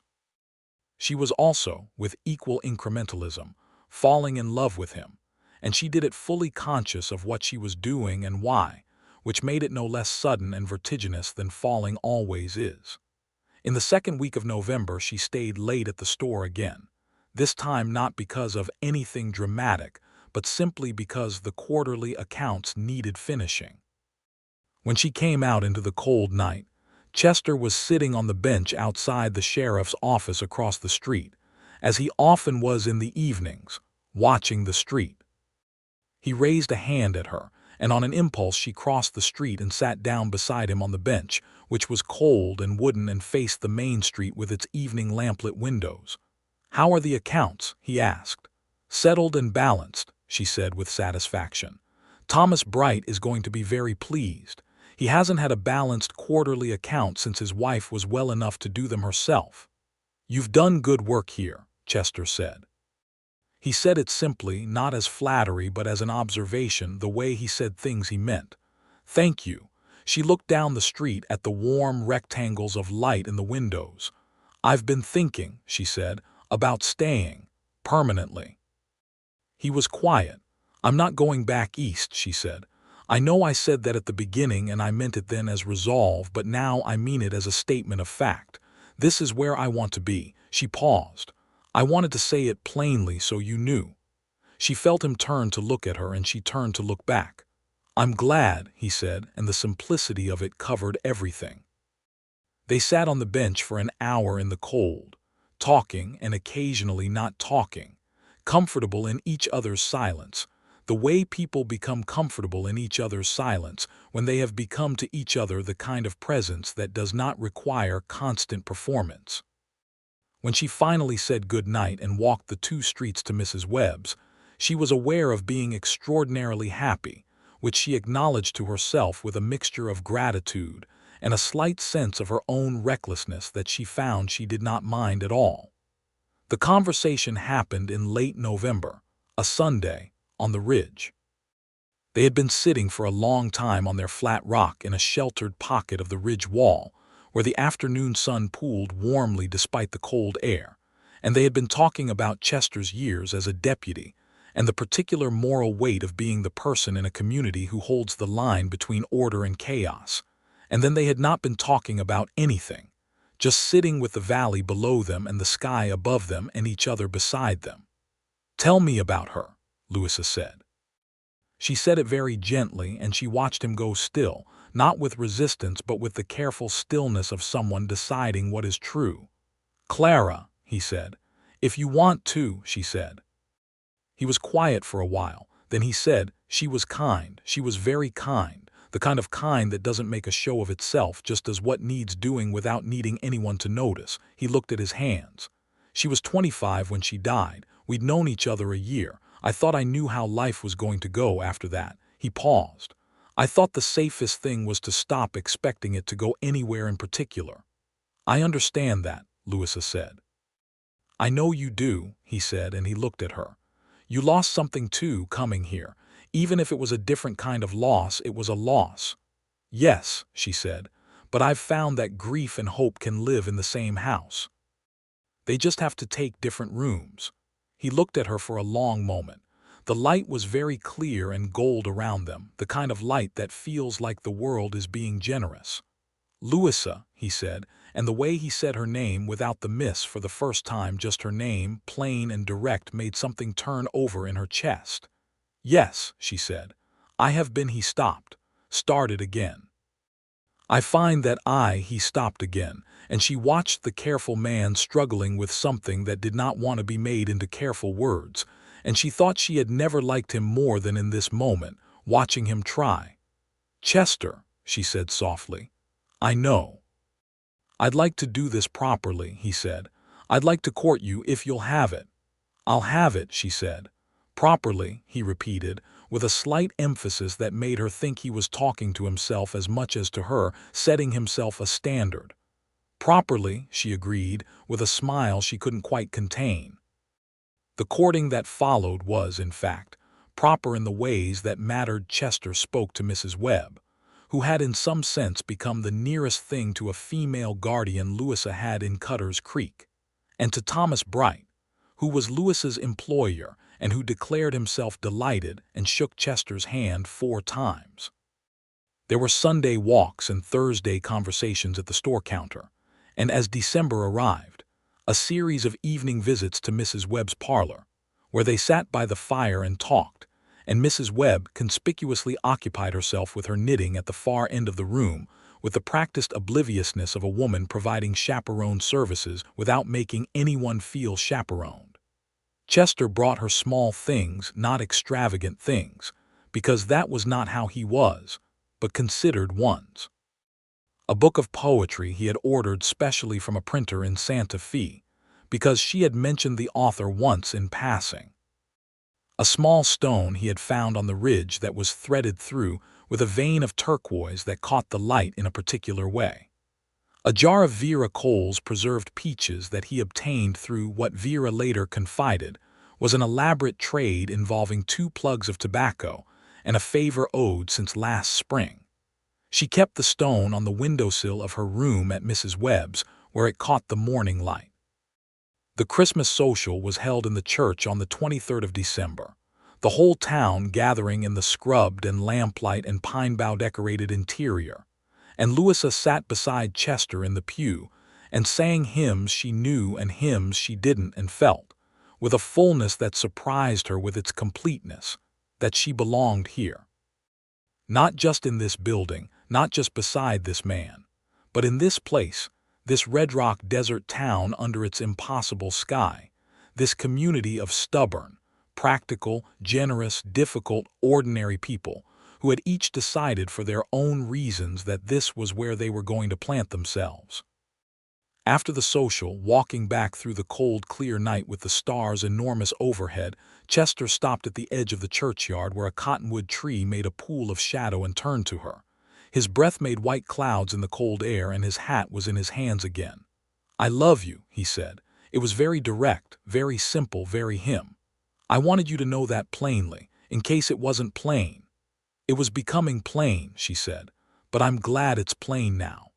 She was also, with equal incrementalism, falling in love with him, and she did it fully conscious of what she was doing and why, which made it no less sudden and vertiginous than falling always is. In the second week of November, she stayed late at the store again, this time not because of anything dramatic, but simply because the quarterly accounts needed finishing. When she came out into the cold night, Chester was sitting on the bench outside the sheriff's office across the street, as he often was in the evenings, watching the street. He raised a hand at her, and on an impulse she crossed the street and sat down beside him on the bench, which was cold and wooden and faced the main street with its evening lamplit windows. "How are the accounts?" he asked. "Settled and balanced," she said with satisfaction. "Thomas Bright is going to be very pleased. He hasn't had a balanced quarterly account since his wife was well enough to do them herself." "You've done good work here," Chester said. He said it simply, not as flattery but as an observation, the way he said things he meant. "Thank you." She looked down the street at the warm rectangles of light in the windows. "I've been thinking," she said, "about staying, permanently." He was quiet. "I'm not going back east," she said. "I know I said that at the beginning and I meant it then as resolve, but now I mean it as a statement of fact. This is where I want to be." She paused. "I wanted to say it plainly so you knew." She felt him turn to look at her and she turned to look back. "I'm glad," he said, and the simplicity of it covered everything. They sat on the bench for an hour in the cold, talking and occasionally not talking, comfortable in each other's silence, the way people become comfortable in each other's silence when they have become to each other the kind of presence that does not require constant performance. When she finally said good night and walked the 2 streets to Mrs. Webb's, she was aware of being extraordinarily happy, which she acknowledged to herself with a mixture of gratitude and a slight sense of her own recklessness that she found she did not mind at all. The conversation happened in late November, a Sunday, on the ridge. They had been sitting for a long time on their flat rock in a sheltered pocket of the ridge wall, where the afternoon sun pooled warmly despite the cold air, and they had been talking about Chester's years as a deputy and the particular moral weight of being the person in a community who holds the line between order and chaos. And then they had not been talking about anything, just sitting with the valley below them and the sky above them and each other beside them. "Tell me about her," Louisa said. She said it very gently, and she watched him go still, not with resistance but with the careful stillness of someone deciding what is true. "Clara," he said. "If you want to," she said. He was quiet for a while. Then he said, "She was kind. She was very kind. The kind of kind that doesn't make a show of itself, just does what needs doing without needing anyone to notice." He looked at his hands. "She was 25 when she died. We'd known each other a year. I thought I knew how life was going to go after that." He paused. "I thought the safest thing was to stop expecting it to go anywhere in particular." "I understand that," Louisa said. "I know you do," he said, and he looked at her. "You lost something too coming here. Even if it was a different kind of loss, it was a loss." "Yes," she said, "but I've found that grief and hope can live in the same house. They just have to take different rooms." He looked at her for a long moment. The light was very clear and gold around them, the kind of light that feels like the world is being generous. "Louisa," he said, and the way he said her name without the miss for the first time, just her name, plain and direct, made something turn over in her chest. "Yes," she said. "I have been." He stopped, started again. "I find that he stopped again, and she watched the careful man struggling with something that did not want to be made into careful words, and she thought she had never liked him more than in this moment, watching him try. "Chester," she said softly, "I know. I'd like to do this properly," he said. "I'd like to court you if you'll have it." "I'll have it," she said. Properly, he repeated, with a slight emphasis that made her think he was talking to himself as much as to her, setting himself a standard. Properly, she agreed, with a smile she couldn't quite contain. The courting that followed was, in fact, proper in the ways that mattered. Chester spoke to Mrs. Webb, who had in some sense become the nearest thing to a female guardian Louisa had in Cutter's Creek, and to Thomas Bright, who was Louisa's employer and who declared himself delighted and shook Chester's hand 4 times. There were Sunday walks and Thursday conversations at the store counter, and as December arrived, a series of evening visits to Mrs. Webb's parlor, where they sat by the fire and talked, and Mrs. Webb conspicuously occupied herself with her knitting at the far end of the room, with the practiced obliviousness of a woman providing chaperone services without making anyone feel chaperoned. Chester brought her small things, not extravagant things, because that was not how he was, but considered ones. A book of poetry he had ordered specially from a printer in Santa Fe, because she had mentioned the author once in passing. A small stone he had found on the ridge that was threaded through with a vein of turquoise that caught the light in a particular way. A jar of Vera Cole's preserved peaches that he obtained through what Vera later confided was an elaborate trade involving 2 plugs of tobacco and a favor owed since last spring. She kept the stone on the windowsill of her room at Mrs. Webb's, where it caught the morning light. The Christmas social was held in the church on the 23rd of December, the whole town gathering in the scrubbed and lamplight and pine-bough decorated interior, and Louisa sat beside Chester in the pew and sang hymns she knew and hymns she didn't and felt, with a fullness that surprised her with its completeness, that she belonged here. Not just in this building, not just beside this man, but in this place, this Red Rock desert town under its impossible sky, this community of stubborn, practical, generous, difficult, ordinary people who had each decided for their own reasons that this was where they were going to plant themselves. After the social, walking back through the cold, clear night with the stars enormous overhead, Chester stopped at the edge of the churchyard where a cottonwood tree made a pool of shadow and turned to her. His breath made white clouds in the cold air and his hat was in his hands again. "I love you," he said. It was very direct, very simple, very him. "I wanted you to know that plainly, in case it wasn't plain." "It was becoming plain," she said, "but I'm glad it's plain now."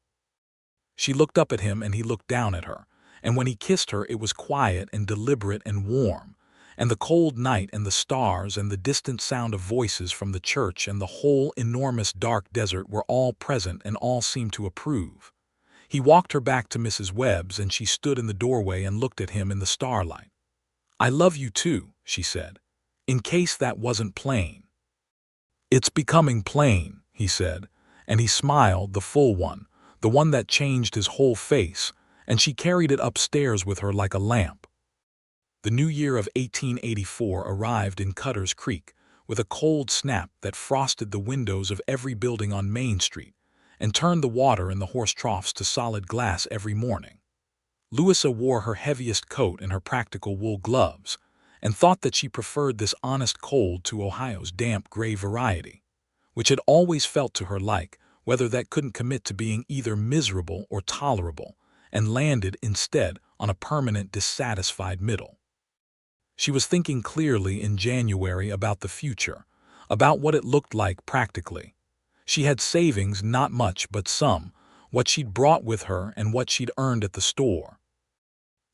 She looked up at him and he looked down at her, and when he kissed her it was quiet and deliberate and warm, and the cold night and the stars and the distant sound of voices from the church and the whole enormous dark desert were all present and all seemed to approve. He walked her back to Mrs. Webb's and she stood in the doorway and looked at him in the starlight. "I love you too," she said, "in case that wasn't plain." "It's becoming plain," he said, and he smiled, the full one, the one that changed his whole face, and she carried it upstairs with her like a lamp. The new year of 1884 arrived in Cutter's Creek with a cold snap that frosted the windows of every building on Main Street and turned the water in the horse troughs to solid glass every morning. Louisa wore her heaviest coat and her practical wool gloves, and thought that she preferred this honest cold to Ohio's damp gray variety, which had always felt to her like whether that couldn't commit to being either miserable or tolerable, and landed instead on a permanent dissatisfied middle. She was thinking clearly in January about the future, about what it looked like practically. She had savings, not much but some, what she'd brought with her and what she'd earned at the store.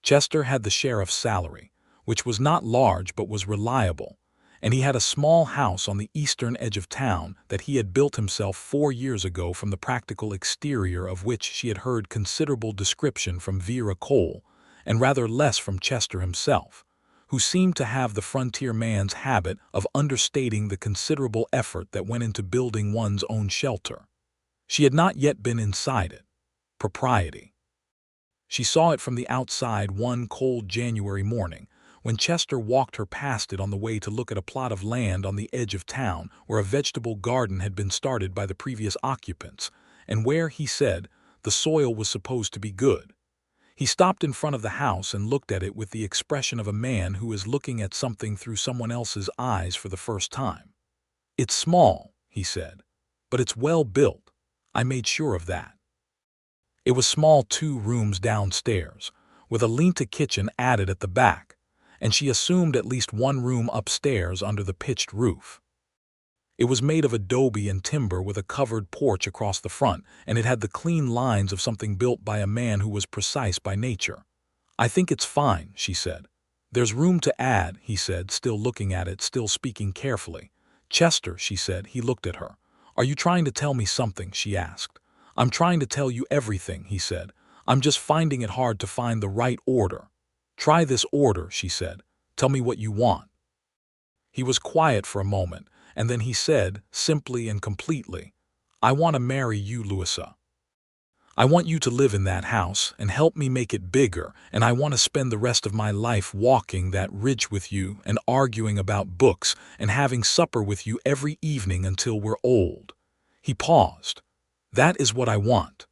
Chester had the sheriff's salary, which was not large but was reliable, and he had a small house on the eastern edge of town that he had built himself 4 years ago, from the practical exterior of which she had heard considerable description from Vera Cole, and rather less from Chester himself, who seemed to have the frontier man's habit of understating the considerable effort that went into building one's own shelter. She had not yet been inside it. Propriety. She saw it from the outside one cold January morning, when Chester walked her past it on the way to look at a plot of land on the edge of town where a vegetable garden had been started by the previous occupants, and where, he said, the soil was supposed to be good. He stopped in front of the house and looked at it with the expression of a man who is looking at something through someone else's eyes for the first time. "It's small," he said, "but it's well built. I made sure of that." It was small, 2 rooms downstairs, with a lean-to kitchen added at the back, and she assumed at least 1 room upstairs under the pitched roof. It was made of adobe and timber with a covered porch across the front, and it had the clean lines of something built by a man who was precise by nature. "I think it's fine," she said. "There's room to add," he said, still looking at it, still speaking carefully. "Chester," she said. He looked at her. "Are you trying to tell me something?" she asked. "I'm trying to tell you everything," he said. "I'm just finding it hard to find the right order." "Try this order," she said. "Tell me what you want." He was quiet for a moment, and then he said, simply and completely, "I want to marry you, Louisa. I want you to live in that house and help me make it bigger, and I want to spend the rest of my life walking that ridge with you and arguing about books and having supper with you every evening until we're old." He paused. "That is what I want."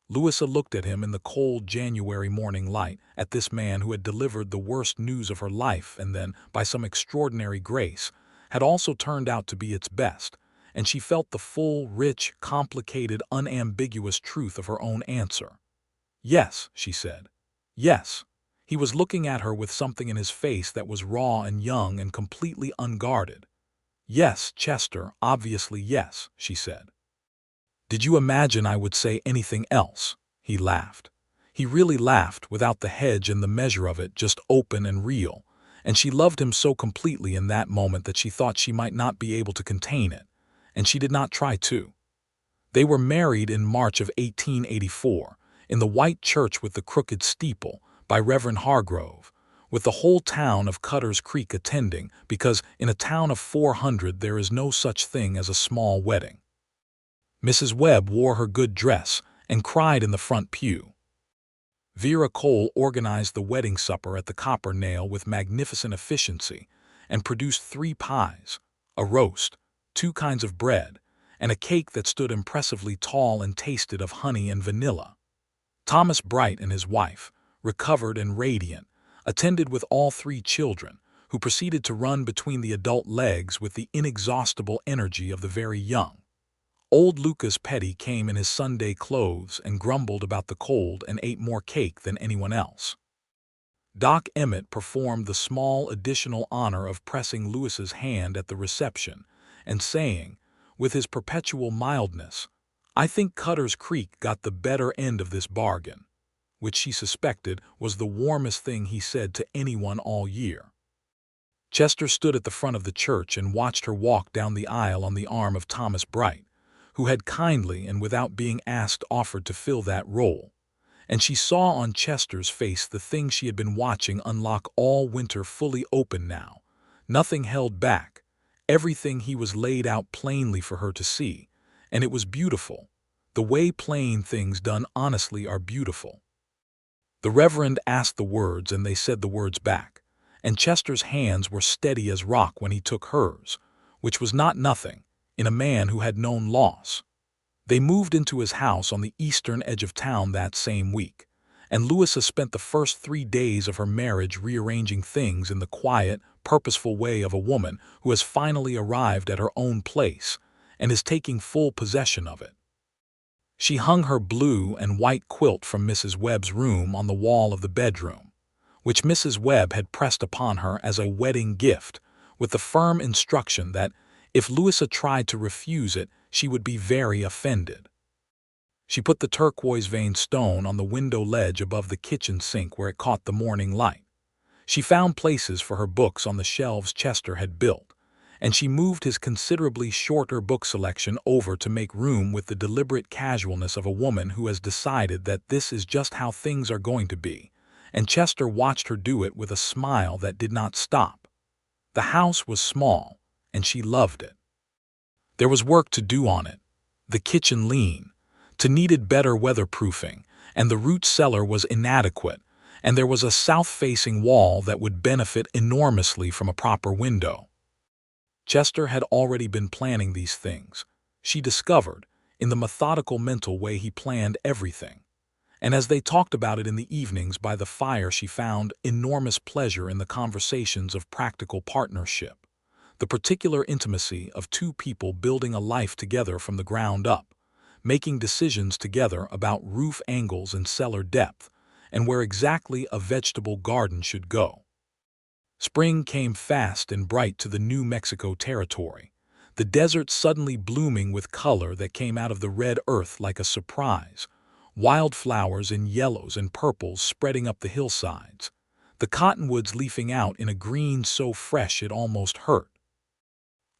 Louisa looked at him in the cold January morning light, at this man who had delivered the worst news of her life and then, by some extraordinary grace, had also turned out to be its best, and she felt the full, rich, complicated, unambiguous truth of her own answer. "Yes," she said. "Yes." He was looking at her with something in his face that was raw and young and completely unguarded. "Yes, Chester, obviously yes," she said. "Did you imagine I would say anything else?" He laughed. He really laughed, without the hedge and the measure of it, just open and real, and she loved him so completely in that moment that she thought she might not be able to contain it, and she did not try to. They were married in March of 1884, in the white church with the crooked steeple, by Reverend Hargrove, with the whole town of Cutter's Creek attending, because in a town of 400 there is no such thing as a small wedding. Mrs. Webb wore her good dress and cried in the front pew. Vera Cole organized the wedding supper at the Copper Nail with magnificent efficiency and produced 3 pies, a roast, 2 kinds of bread, and a cake that stood impressively tall and tasted of honey and vanilla. Thomas Bright and his wife, recovered and radiant, attended with all 3 children, who proceeded to run between the adult legs with the inexhaustible energy of the very young. Old Lucas Petty came in his Sunday clothes and grumbled about the cold and ate more cake than anyone else. Doc Emmett performed the small additional honor of pressing Louis's hand at the reception and saying, with his perpetual mildness, "I think Cutter's Creek got the better end of this bargain," which she suspected was the warmest thing he said to anyone all year. Chester stood at the front of the church and watched her walk down the aisle on the arm of Thomas Bright, who had kindly and without being asked offered to fill that role, and she saw on Chester's face the thing she had been watching unlock all winter fully open now, nothing held back, everything he was laid out plainly for her to see, and it was beautiful, the way plain things done honestly are beautiful. The Reverend asked the words and they said the words back, and Chester's hands were steady as rock when he took hers, which was not nothing, in a man who had known loss. They moved into his house on the eastern edge of town that same week, and Louisa spent the first 3 days of her marriage rearranging things in the quiet, purposeful way of a woman who has finally arrived at her own place and is taking full possession of it. She hung her blue and white quilt from Mrs. Webb's room on the wall of the bedroom, which Mrs. Webb had pressed upon her as a wedding gift, with the firm instruction that if Louisa tried to refuse it, she would be very offended. She put the turquoise-veined stone on the window ledge above the kitchen sink where it caught the morning light. She found places for her books on the shelves Chester had built, and she moved his considerably shorter book selection over to make room with the deliberate casualness of a woman who has decided that this is just how things are going to be, and Chester watched her do it with a smile that did not stop. The house was small, and she loved it. There was work to do on it, the kitchen lean, to needed better weatherproofing, and the root cellar was inadequate, and there was a south-facing wall that would benefit enormously from a proper window. Chester had already been planning these things, she discovered, in the methodical mental way he planned everything, And as they talked about it in the evenings by the fire, she found enormous pleasure in the conversations of practical partnership, the particular intimacy of two people building a life together from the ground up, making decisions together about roof angles and cellar depth, and where exactly a vegetable garden should go. Spring came fast and bright to the New Mexico territory, the desert suddenly blooming with color that came out of the red earth like a surprise, wildflowers in yellows and purples spreading up the hillsides, the cottonwoods leafing out in a green so fresh it almost hurt.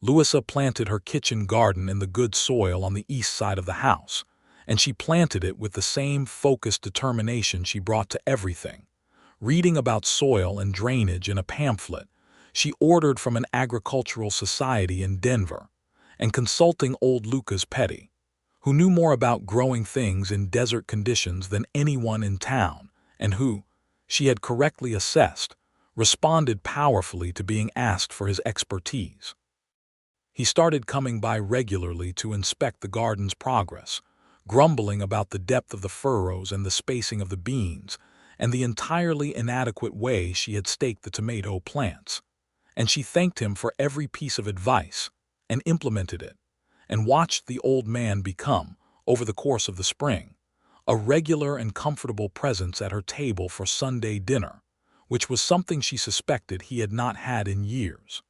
Louisa planted her kitchen garden in the good soil on the east side of the house, and she planted it with the same focused determination she brought to everything. Reading about soil and drainage in a pamphlet she ordered from an agricultural society in Denver, and consulting old Lucas Petty, who knew more about growing things in desert conditions than anyone in town, and who, she had correctly assessed, responded powerfully to being asked for his expertise. He started coming by regularly to inspect the garden's progress, grumbling about the depth of the furrows and the spacing of the beans, and the entirely inadequate way she had staked the tomato plants. And she thanked him for every piece of advice, and implemented it, and watched the old man become, over the course of the spring, a regular and comfortable presence at her table for Sunday dinner, which was something she suspected he had not had in years.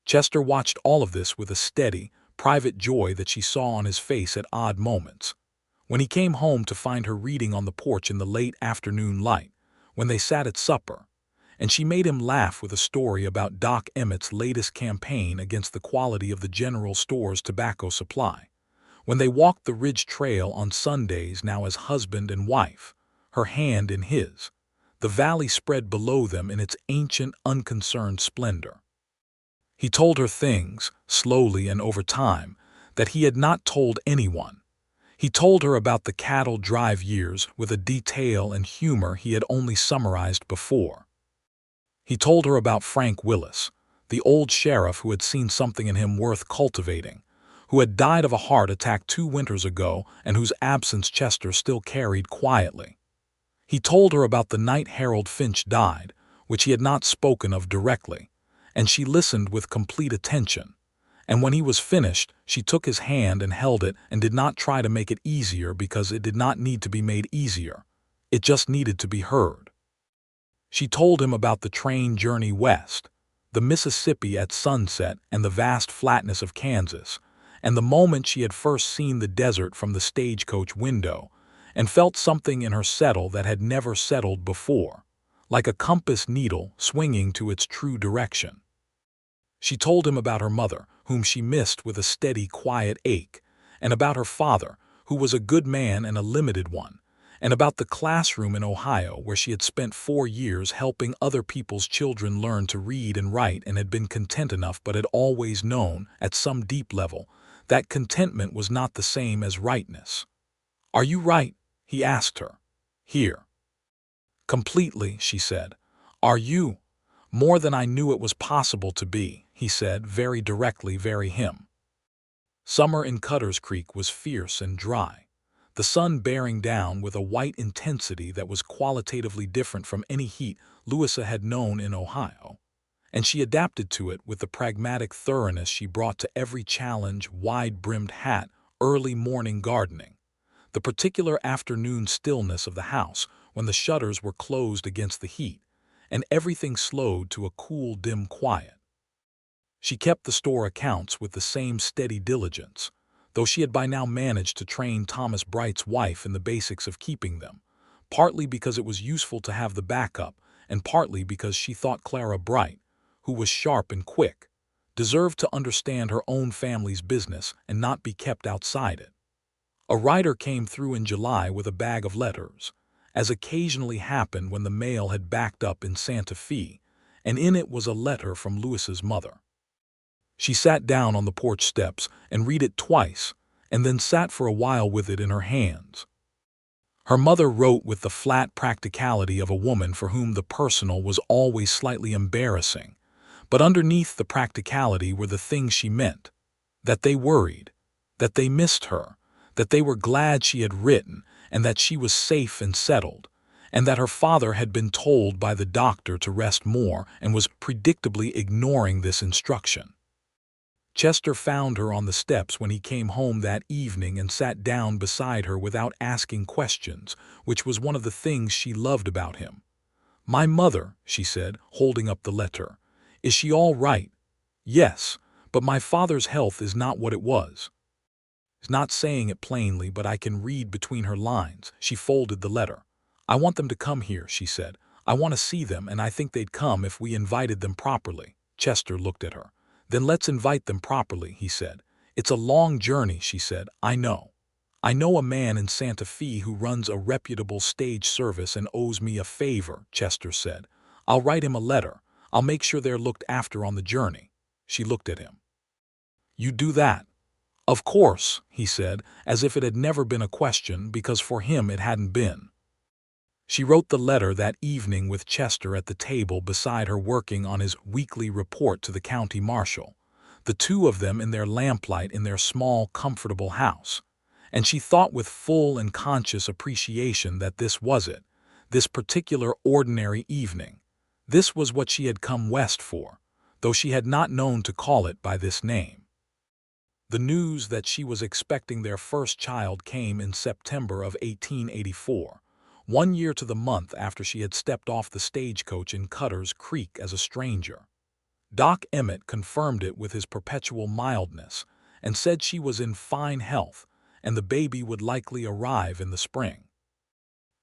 Chester watched all of this with a steady, private joy that she saw on his face at odd moments. When he came home to find her reading on the porch in the late afternoon light, when they sat at supper, and she made him laugh with a story about Doc Emmett's latest campaign against the quality of the general store's tobacco supply. When they walked the Ridge Trail on Sundays now as husband and wife, her hand in his, the valley spread below them in its ancient, unconcerned splendor. He told her things, slowly and over time, that he had not told anyone. He told her about the cattle drive years with a detail and humor he had only summarized before. He told her about Frank Willis, the old sheriff who had seen something in him worth cultivating, who had died of a heart attack 2 winters ago and whose absence Chester still carried quietly. He told her about the night Harold Finch died, which he had not spoken of directly, and she listened with complete attention. And when he was finished, she took his hand and held it and did not try to make it easier because it did not need to be made easier. It just needed to be heard. She told him about the train journey west, the Mississippi at sunset and the vast flatness of Kansas, and the moment she had first seen the desert from the stagecoach window and felt something in her settle that had never settled before, like a compass needle swinging to its true direction. She told him about her mother, whom she missed with a steady, quiet ache, and about her father, who was a good man and a limited one, and about the classroom in Ohio where she had spent 4 years helping other people's children learn to read and write and had been content enough but had always known, at some deep level, that contentment was not the same as rightness. "Are you right?" he asked her. "Here." "Completely," she said. "Are you?" "More than I knew it was possible to be," he said, very directly, very him. Summer in Cutter's Creek was fierce and dry, the sun bearing down with a white intensity that was qualitatively different from any heat Louisa had known in Ohio, and she adapted to it with the pragmatic thoroughness she brought to every challenge: wide-brimmed hat, early morning gardening, the particular afternoon stillness of the house when the shutters were closed against the heat, and everything slowed to a cool, dim quiet. She kept the store accounts with the same steady diligence, though she had by now managed to train Thomas Bright's wife in the basics of keeping them, partly because it was useful to have the backup, and partly because she thought Clara Bright, who was sharp and quick, deserved to understand her own family's business and not be kept outside it. A rider came through in July with a bag of letters, as occasionally happened when the mail had backed up in Santa Fe, and in it was a letter from Louisa's mother. She sat down on the porch steps and read it twice, and then sat for a while with it in her hands. Her mother wrote with the flat practicality of a woman for whom the personal was always slightly embarrassing, but underneath the practicality were the things she meant: that they worried, that they missed her, that they were glad she had written, and that she was safe and settled, and that her father had been told by the doctor to rest more and was predictably ignoring this instruction. Chester found her on the steps when he came home that evening and sat down beside her without asking questions, which was one of the things she loved about him. "My mother," she said, holding up the letter. "Is she all right?" "Yes, but my father's health is not what it was." She's not saying it plainly, but I can read between her lines. She folded the letter. "I want them to come here," she said. "I want to see them, and I think they'd come if we invited them properly." Chester looked at her. "Then let's invite them properly," he said. "It's a long journey," she said. "I know. I know a man in Santa Fe who runs a reputable stage service and owes me a favor," Chester said. "I'll write him a letter. I'll make sure they're looked after on the journey." She looked at him. "You do that?" "Of course," he said, as if it had never been a question, because for him it hadn't been. She wrote the letter that evening with Chester at the table beside her working on his weekly report to the county marshal, the two of them in their lamplight in their small, comfortable house. And she thought with full and conscious appreciation that this was it, this particular ordinary evening. This was what she had come west for, though she had not known to call it by this name. The news that she was expecting their first child came in September of 1884, 1 year to the month after she had stepped off the stagecoach in Cutter's Creek as a stranger. Doc Emmett confirmed it with his perpetual mildness and said she was in fine health and the baby would likely arrive in the spring.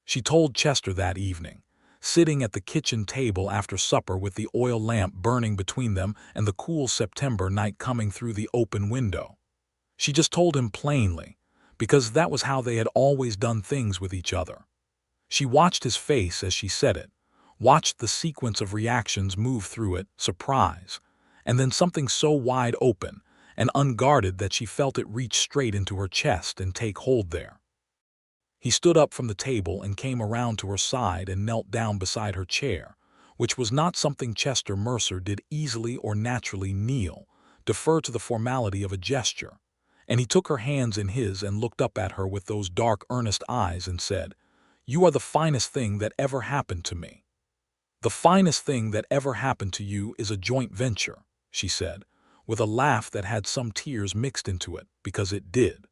She told Chester that evening, sitting at the kitchen table after supper with the oil lamp burning between them and the cool September night coming through the open window. She just told him plainly, because that was how they had always done things with each other. She watched his face as she said it, watched the sequence of reactions move through it, surprise, and then something so wide open and unguarded that she felt it reach straight into her chest and take hold there. He stood up from the table and came around to her side and knelt down beside her chair, which was not something Chester Mercer did easily or naturally kneel, defer to the formality of a gesture. And he took her hands in his and looked up at her with those dark, earnest eyes and said, "You are the finest thing that ever happened to me." "The finest thing that ever happened to you is a joint venture," she said, with a laugh that had some tears mixed into it, because it did.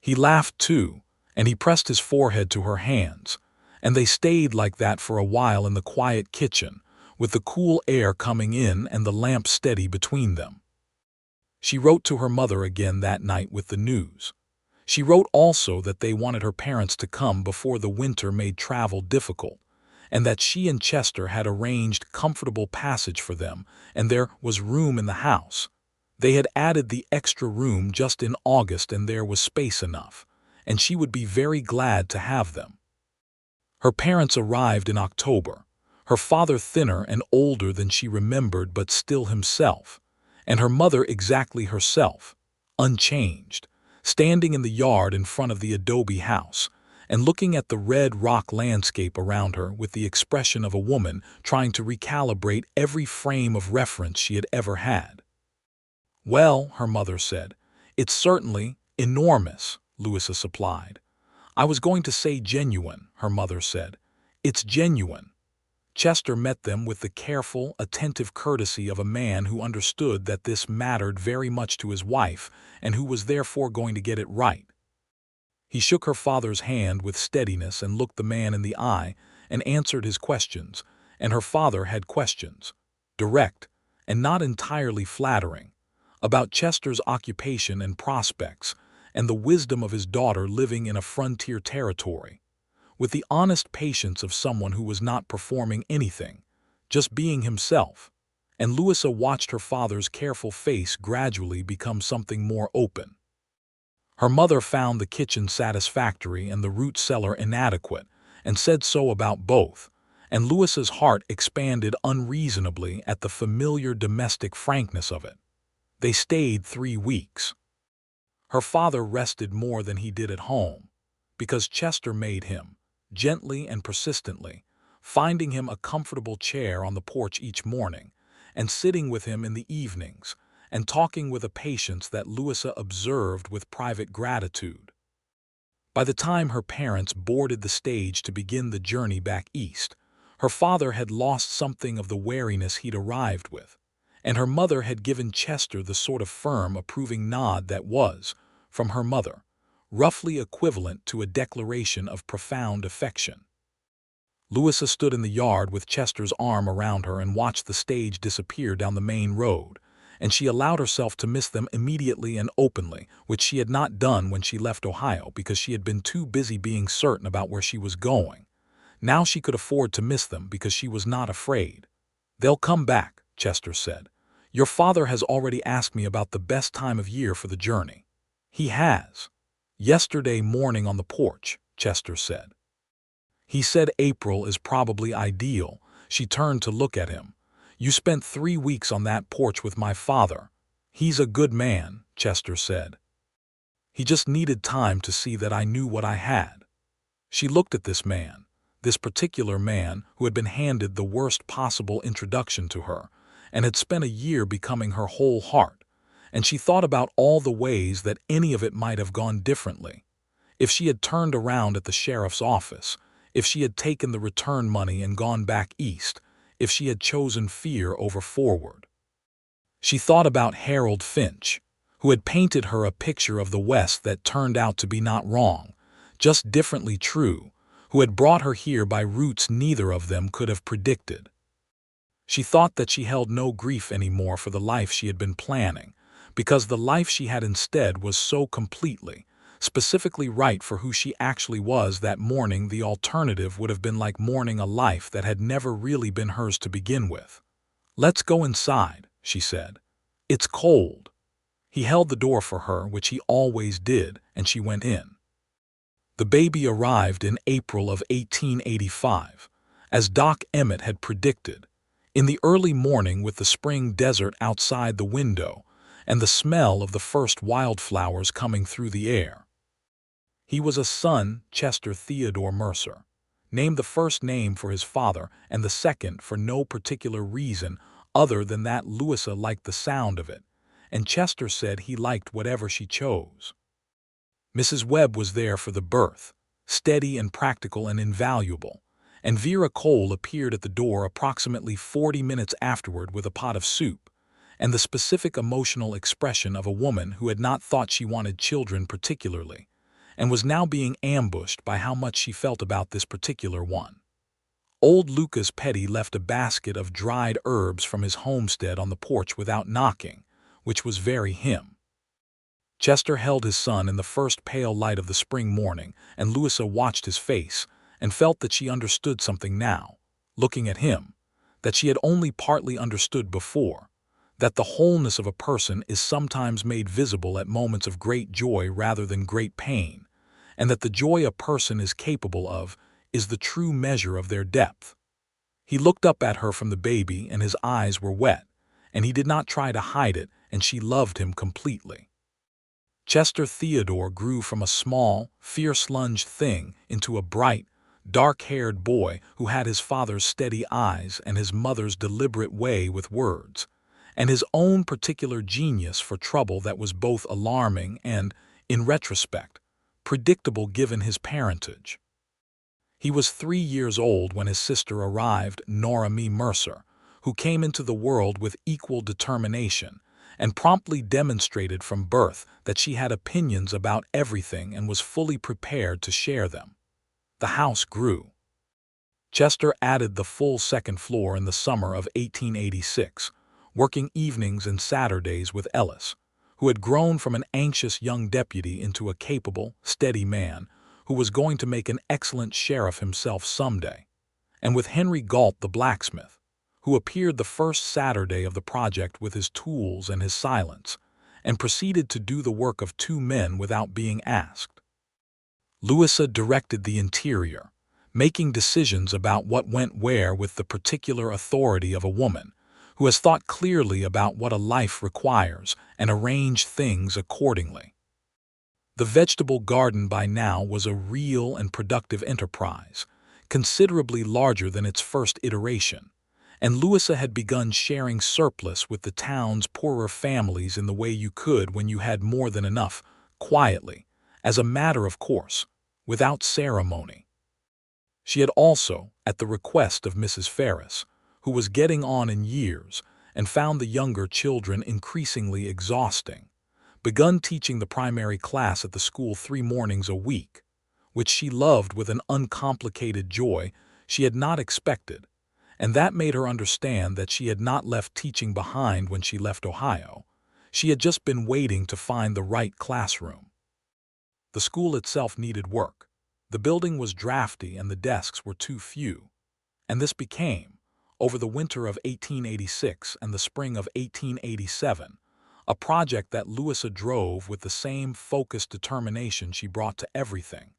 He laughed too, and he pressed his forehead to her hands, and they stayed like that for a while in the quiet kitchen, with the cool air coming in and the lamp steady between them. She wrote to her mother again that night with the news. She wrote also that they wanted her parents to come before the winter made travel difficult, and that she and Chester had arranged comfortable passage for them, and there was room in the house. They had added the extra room just in August, and there was space enough, and she would be very glad to have them. Her parents arrived in October, her father thinner and older than she remembered but still himself, and her mother exactly herself, unchanged, standing in the yard in front of the adobe house, and looking at the red rock landscape around her with the expression of a woman trying to recalibrate every frame of reference she had ever had. "Well," her mother said, "it's certainly enormous," Louisa supplied. "I was going to say genuine," her mother said. "It's genuine." Chester met them with the careful, attentive courtesy of a man who understood that this mattered very much to his wife and who was therefore going to get it right. He shook her father's hand with steadiness and looked the man in the eye and answered his questions, and her father had questions, direct and not entirely flattering, about Chester's occupation and prospects and the wisdom of his daughter living in a frontier territory, with the honest patience of someone who was not performing anything, just being himself, and Louisa watched her father's careful face gradually become something more open. Her mother found the kitchen satisfactory and the root cellar inadequate, and said so about both, and Louisa's heart expanded unreasonably at the familiar domestic frankness of it. They stayed 3 weeks. Her father rested more than he did at home, because Chester made him, gently and persistently, finding him a comfortable chair on the porch each morning, and sitting with him in the evenings, and talking with a patience that Louisa observed with private gratitude. By the time her parents boarded the stage to begin the journey back east, her father had lost something of the wariness he'd arrived with, and her mother had given Chester the sort of firm, approving nod that was, from her mother, roughly equivalent to a declaration of profound affection. Louisa stood in the yard with Chester's arm around her and watched the stage disappear down the main road, and she allowed herself to miss them immediately and openly, which she had not done when she left Ohio because she had been too busy being certain about where she was going. Now she could afford to miss them because she was not afraid. "They'll come back," Chester said. "Your father has already asked me about the best time of year for the journey." "He has." "Yesterday morning on the porch," Chester said. "He said April is probably ideal." She turned to look at him. "You spent 3 weeks on that porch with my father." "He's a good man," Chester said. "He just needed time to see that I knew what I had." She looked at this particular man who had been handed the worst possible introduction to her, and had spent a year becoming her whole heart, and she thought about all the ways that any of it might have gone differently. If she had turned around at the sheriff's office, if she had taken the return money and gone back east, if she had chosen fear over forward. She thought about Harold Finch, who had painted her a picture of the West that turned out to be not wrong, just differently true, who had brought her here by routes neither of them could have predicted. She thought that she held no grief anymore for the life she had been planning, because the life she had instead was so completely, specifically right for who she actually was that morning. The alternative would have been like mourning a life that had never really been hers to begin with. "Let's go inside," she said. "It's cold." He held the door for her, which he always did, and she went in. The baby arrived in April of 1885, as Doc Emmett had predicted, in the early morning with the spring desert outside the window and the smell of the first wildflowers coming through the air. He was a son, Chester Theodore Mercer, named the first name for his father and the second for no particular reason other than that Louisa liked the sound of it, and Chester said he liked whatever she chose. Mrs. Webb was there for the birth, steady and practical and invaluable, and Vera Cole appeared at the door approximately 40 minutes afterward with a pot of soup, and the specific emotional expression of a woman who had not thought she wanted children particularly, and was now being ambushed by how much she felt about this particular one. Old Lucas Petty left a basket of dried herbs from his homestead on the porch without knocking, which was very him. Chester held his son in the first pale light of the spring morning, and Louisa watched his face and felt that she understood something now, looking at him, that she had only partly understood before, that the wholeness of a person is sometimes made visible at moments of great joy rather than great pain, and that the joy a person is capable of is the true measure of their depth. He looked up at her from the baby, and his eyes were wet, and he did not try to hide it, and she loved him completely. Chester Theodore grew from a small, fierce-lunged thing into a bright, dark-haired boy who had his father's steady eyes and his mother's deliberate way with words, and his own particular genius for trouble that was both alarming and, in retrospect, predictable given his parentage. He was 3 years old when his sister arrived, Nora Mae Mercer, who came into the world with equal determination and promptly demonstrated from birth that she had opinions about everything and was fully prepared to share them. The house grew. Chester added the full second floor in the summer of 1886, working evenings and Saturdays with Ellis, who had grown from an anxious young deputy into a capable, steady man who was going to make an excellent sheriff himself someday, and with Henry Galt the blacksmith, who appeared the first Saturday of the project with his tools and his silence, and proceeded to do the work of 2 men without being asked. Louisa directed the interior, making decisions about what went where with the particular authority of a woman who has thought clearly about what a life requires and arranged things accordingly. The vegetable garden by now was a real and productive enterprise, considerably larger than its first iteration, and Louisa had begun sharing surplus with the town's poorer families in the way you could when you had more than enough, quietly, as a matter of course, without ceremony. She had also, at the request of Mrs. Ferris, who was getting on in years and found the younger children increasingly exhausting, begun teaching the primary class at the school 3 mornings a week, which she loved with an uncomplicated joy she had not expected, and that made her understand that she had not left teaching behind when she left Ohio. She had just been waiting to find the right classroom. The school itself needed work. The building was drafty and the desks were too few, and this became, over the winter of 1886 and the spring of 1887, a project that Louisa drove with the same focused determination she brought to everything,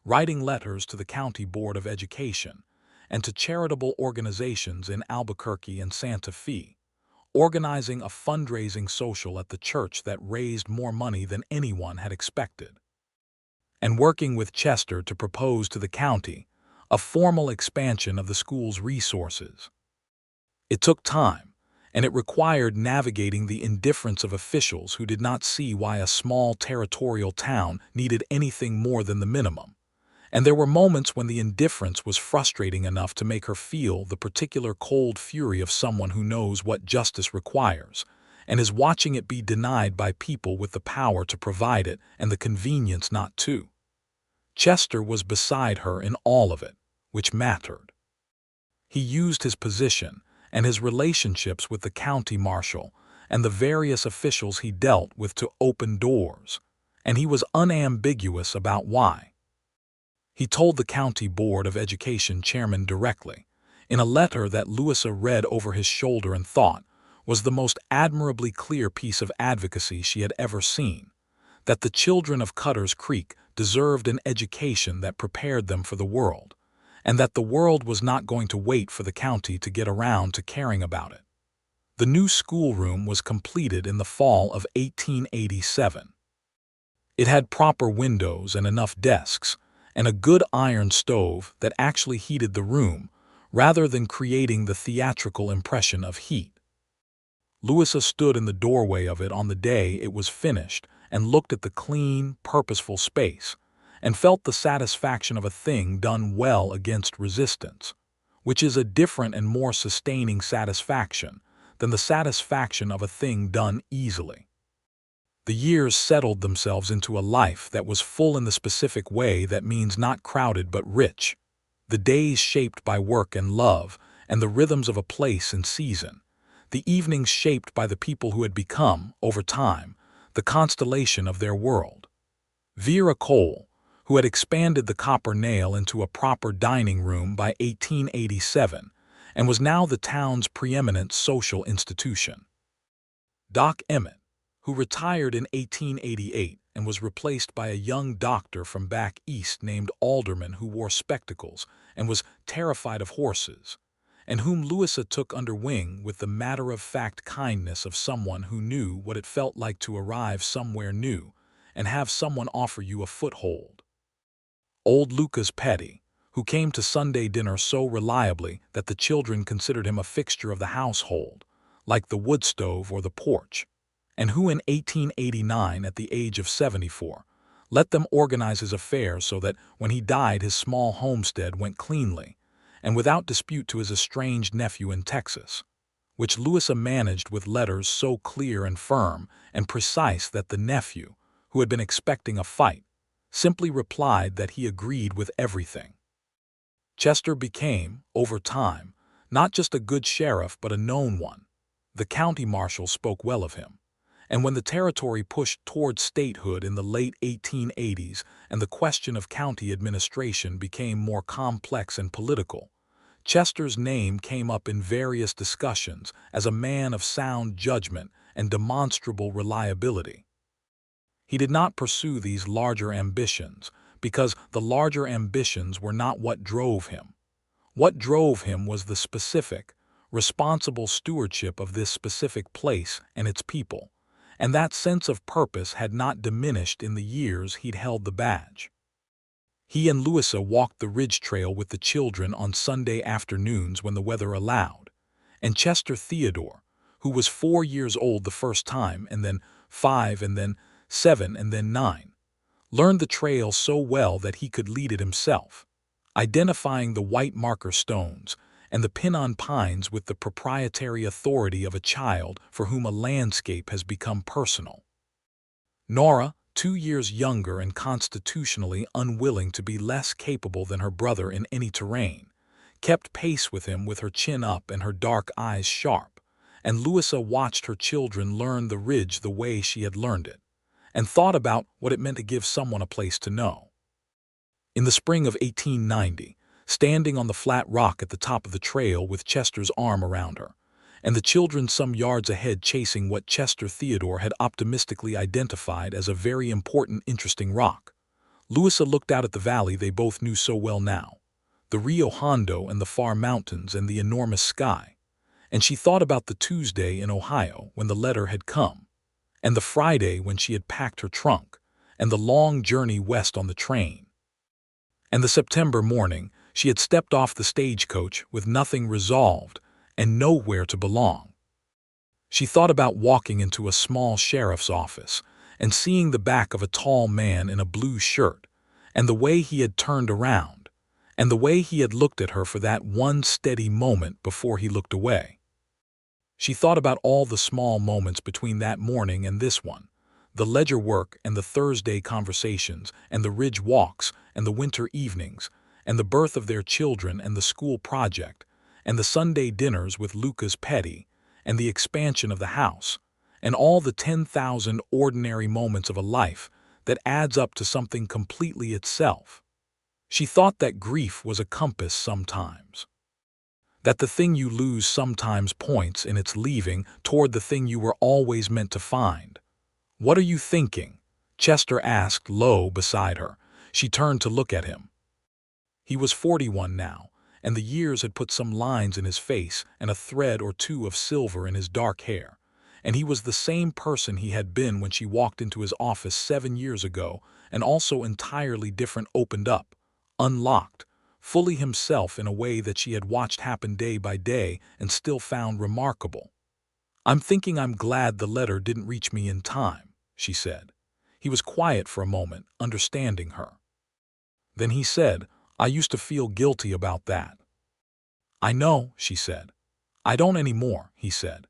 writing letters to the County Board of Education and to charitable organizations in Albuquerque and Santa Fe, organizing a fundraising social at the church that raised more money than anyone had expected, and working with Chester to propose to the county a formal expansion of the school's resources. It took time, and it required navigating the indifference of officials who did not see why a small territorial town needed anything more than the minimum. And there were moments when the indifference was frustrating enough to make her feel the particular cold fury of someone who knows what justice requires and is watching it be denied by people with the power to provide it and the convenience not to. Chester was beside her in all of it, which mattered. He used his position and his relationships with the county marshal and the various officials he dealt with to open doors, and he was unambiguous about why. He told the County Board of Education chairman directly, in a letter that Louisa read over his shoulder and thought was the most admirably clear piece of advocacy she had ever seen, that the children of Cutter's Creek deserved an education that prepared them for the world, and that the world was not going to wait for the county to get around to caring about it. The new schoolroom was completed in the fall of 1887. It had proper windows and enough desks, and a good iron stove that actually heated the room, rather than creating the theatrical impression of heat. Louisa stood in the doorway of it on the day it was finished and looked at the clean, purposeful space, and felt the satisfaction of a thing done well against resistance, which is a different and more sustaining satisfaction than the satisfaction of a thing done easily. The years settled themselves into a life that was full in the specific way that means not crowded but rich, the days shaped by work and love and the rhythms of a place and season, the evenings shaped by the people who had become, over time, the constellation of their world. Vera Cole, who had expanded the Copper Nail into a proper dining room by 1887 and was now the town's preeminent social institution. Doc Emmett, who retired in 1888 and was replaced by a young doctor from back east named Alderman who wore spectacles and was terrified of horses, and whom Louisa took under wing with the matter-of-fact kindness of someone who knew what it felt like to arrive somewhere new and have someone offer you a foothold. Old Lucas Petty, who came to Sunday dinner so reliably that the children considered him a fixture of the household, like the wood stove or the porch, and who in 1889, at the age of 74, let them organize his affairs so that when he died his small homestead went cleanly and without dispute to his estranged nephew in Texas, which Louisa managed with letters so clear and firm and precise that the nephew, who had been expecting a fight, simply replied that he agreed with everything. Chester became, over time, not just a good sheriff but a known one. The county marshal spoke well of him. And when the territory pushed toward statehood in the late 1880s and the question of county administration became more complex and political, Chester's name came up in various discussions as a man of sound judgment and demonstrable reliability. He did not pursue these larger ambitions because the larger ambitions were not what drove him. What drove him was the specific, responsible stewardship of this specific place and its people, and that sense of purpose had not diminished in the years he'd held the badge. He and Louisa walked the ridge trail with the children on Sunday afternoons when the weather allowed, and Chester Theodore, who was 4 years old the first time and then 5 and then 7 and then 9, learned the trail so well that he could lead it himself, identifying the white marker stones and the pin-on pines with the proprietary authority of a child for whom a landscape has become personal. Nora, 2 years younger and constitutionally unwilling to be less capable than her brother in any terrain, kept pace with him with her chin up and her dark eyes sharp, and Louisa watched her children learn the ridge the way she had learned it, and thought about what it meant to give someone a place to know. In the spring of 1890, standing on the flat rock at the top of the trail with Chester's arm around her, and the children some yards ahead chasing what Chester Theodore had optimistically identified as a very important, interesting rock, Louisa looked out at the valley they both knew so well now, the Rio Hondo and the far mountains and the enormous sky, and she thought about the Tuesday in Ohio when the letter had come, and the Friday when she had packed her trunk, and the long journey west on the train, and the September morning she had stepped off the stagecoach with nothing resolved and nowhere to belong. She thought about walking into a small sheriff's office and seeing the back of a tall man in a blue shirt, and the way he had turned around, and the way he had looked at her for that one steady moment before he looked away. She thought about all the small moments between that morning and this one, the ledger work and the Thursday conversations and the ridge walks and the winter evenings and the birth of their children and the school project and the Sunday dinners with Lucas Petty and the expansion of the house and all the 10,000 ordinary moments of a life that adds up to something completely itself. She thought that grief was a compass sometimes, that the thing you lose sometimes points in its leaving toward the thing you were always meant to find. "What are you thinking?" Chester asked low beside her. She turned to look at him. He was 41 now, and the years had put some lines in his face and a thread or two of silver in his dark hair, and he was the same person he had been when she walked into his office 7 years ago, and also entirely different, opened up, unlocked, fully himself in a way that she had watched happen day by day and still found remarkable. "I'm thinking I'm glad the letter didn't reach me in time," she said. He was quiet for a moment, understanding her. Then he said, "I used to feel guilty about that." "I know," she said. "I don't anymore," he said.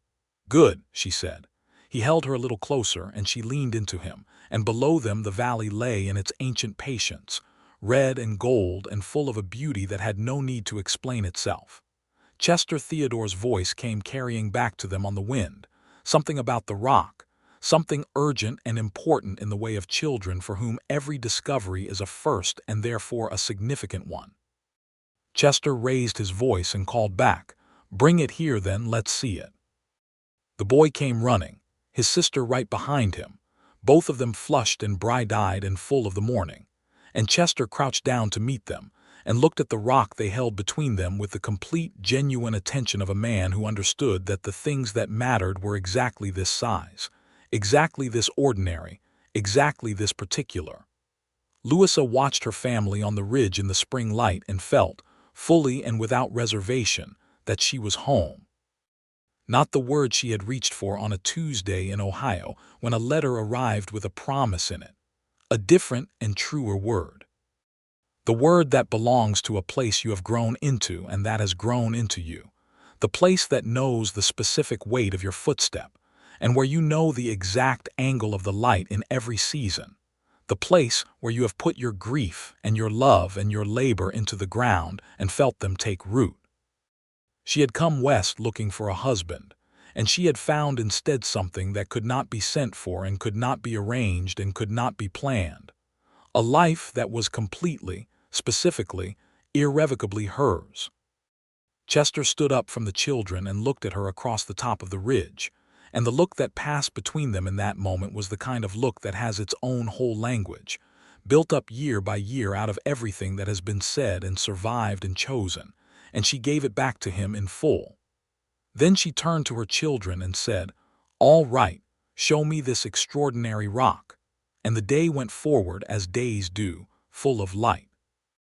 "Good," she said. He held her a little closer, and she leaned into him, and below them the valley lay in its ancient patience, red and gold and full of a beauty that had no need to explain itself. Chester Theodore's voice came carrying back to them on the wind, something about the rock, something urgent and important in the way of children for whom every discovery is a first and therefore a significant one. Chester raised his voice and called back, "Bring it here then, let's see it." The boy came running, his sister right behind him, both of them flushed and bright-eyed and full of the morning, and Chester crouched down to meet them and looked at the rock they held between them with the complete, genuine attention of a man who understood that the things that mattered were exactly this size, exactly this ordinary, exactly this particular. Louisa watched her family on the ridge in the spring light and felt, fully and without reservation, that she was home. Not the word she had reached for on a Tuesday in Ohio when a letter arrived with a promise in it, a different and truer word. The word that belongs to a place you have grown into and that has grown into you, the place that knows the specific weight of your footstep, and where you know the exact angle of the light in every season, the place where you have put your grief and your love and your labor into the ground and felt them take root. She had come west looking for a husband, and she had found instead something that could not be sent for and could not be arranged and could not be planned, a life that was completely, specifically, irrevocably hers. Chester stood up from the children and looked at her across the top of the ridge, and the look that passed between them in that moment was the kind of look that has its own whole language, built up year by year out of everything that has been said and survived and chosen, and she gave it back to him in full. Then she turned to her children and said, "All right, show me this extraordinary rock," and the day went forward as days do, full of light.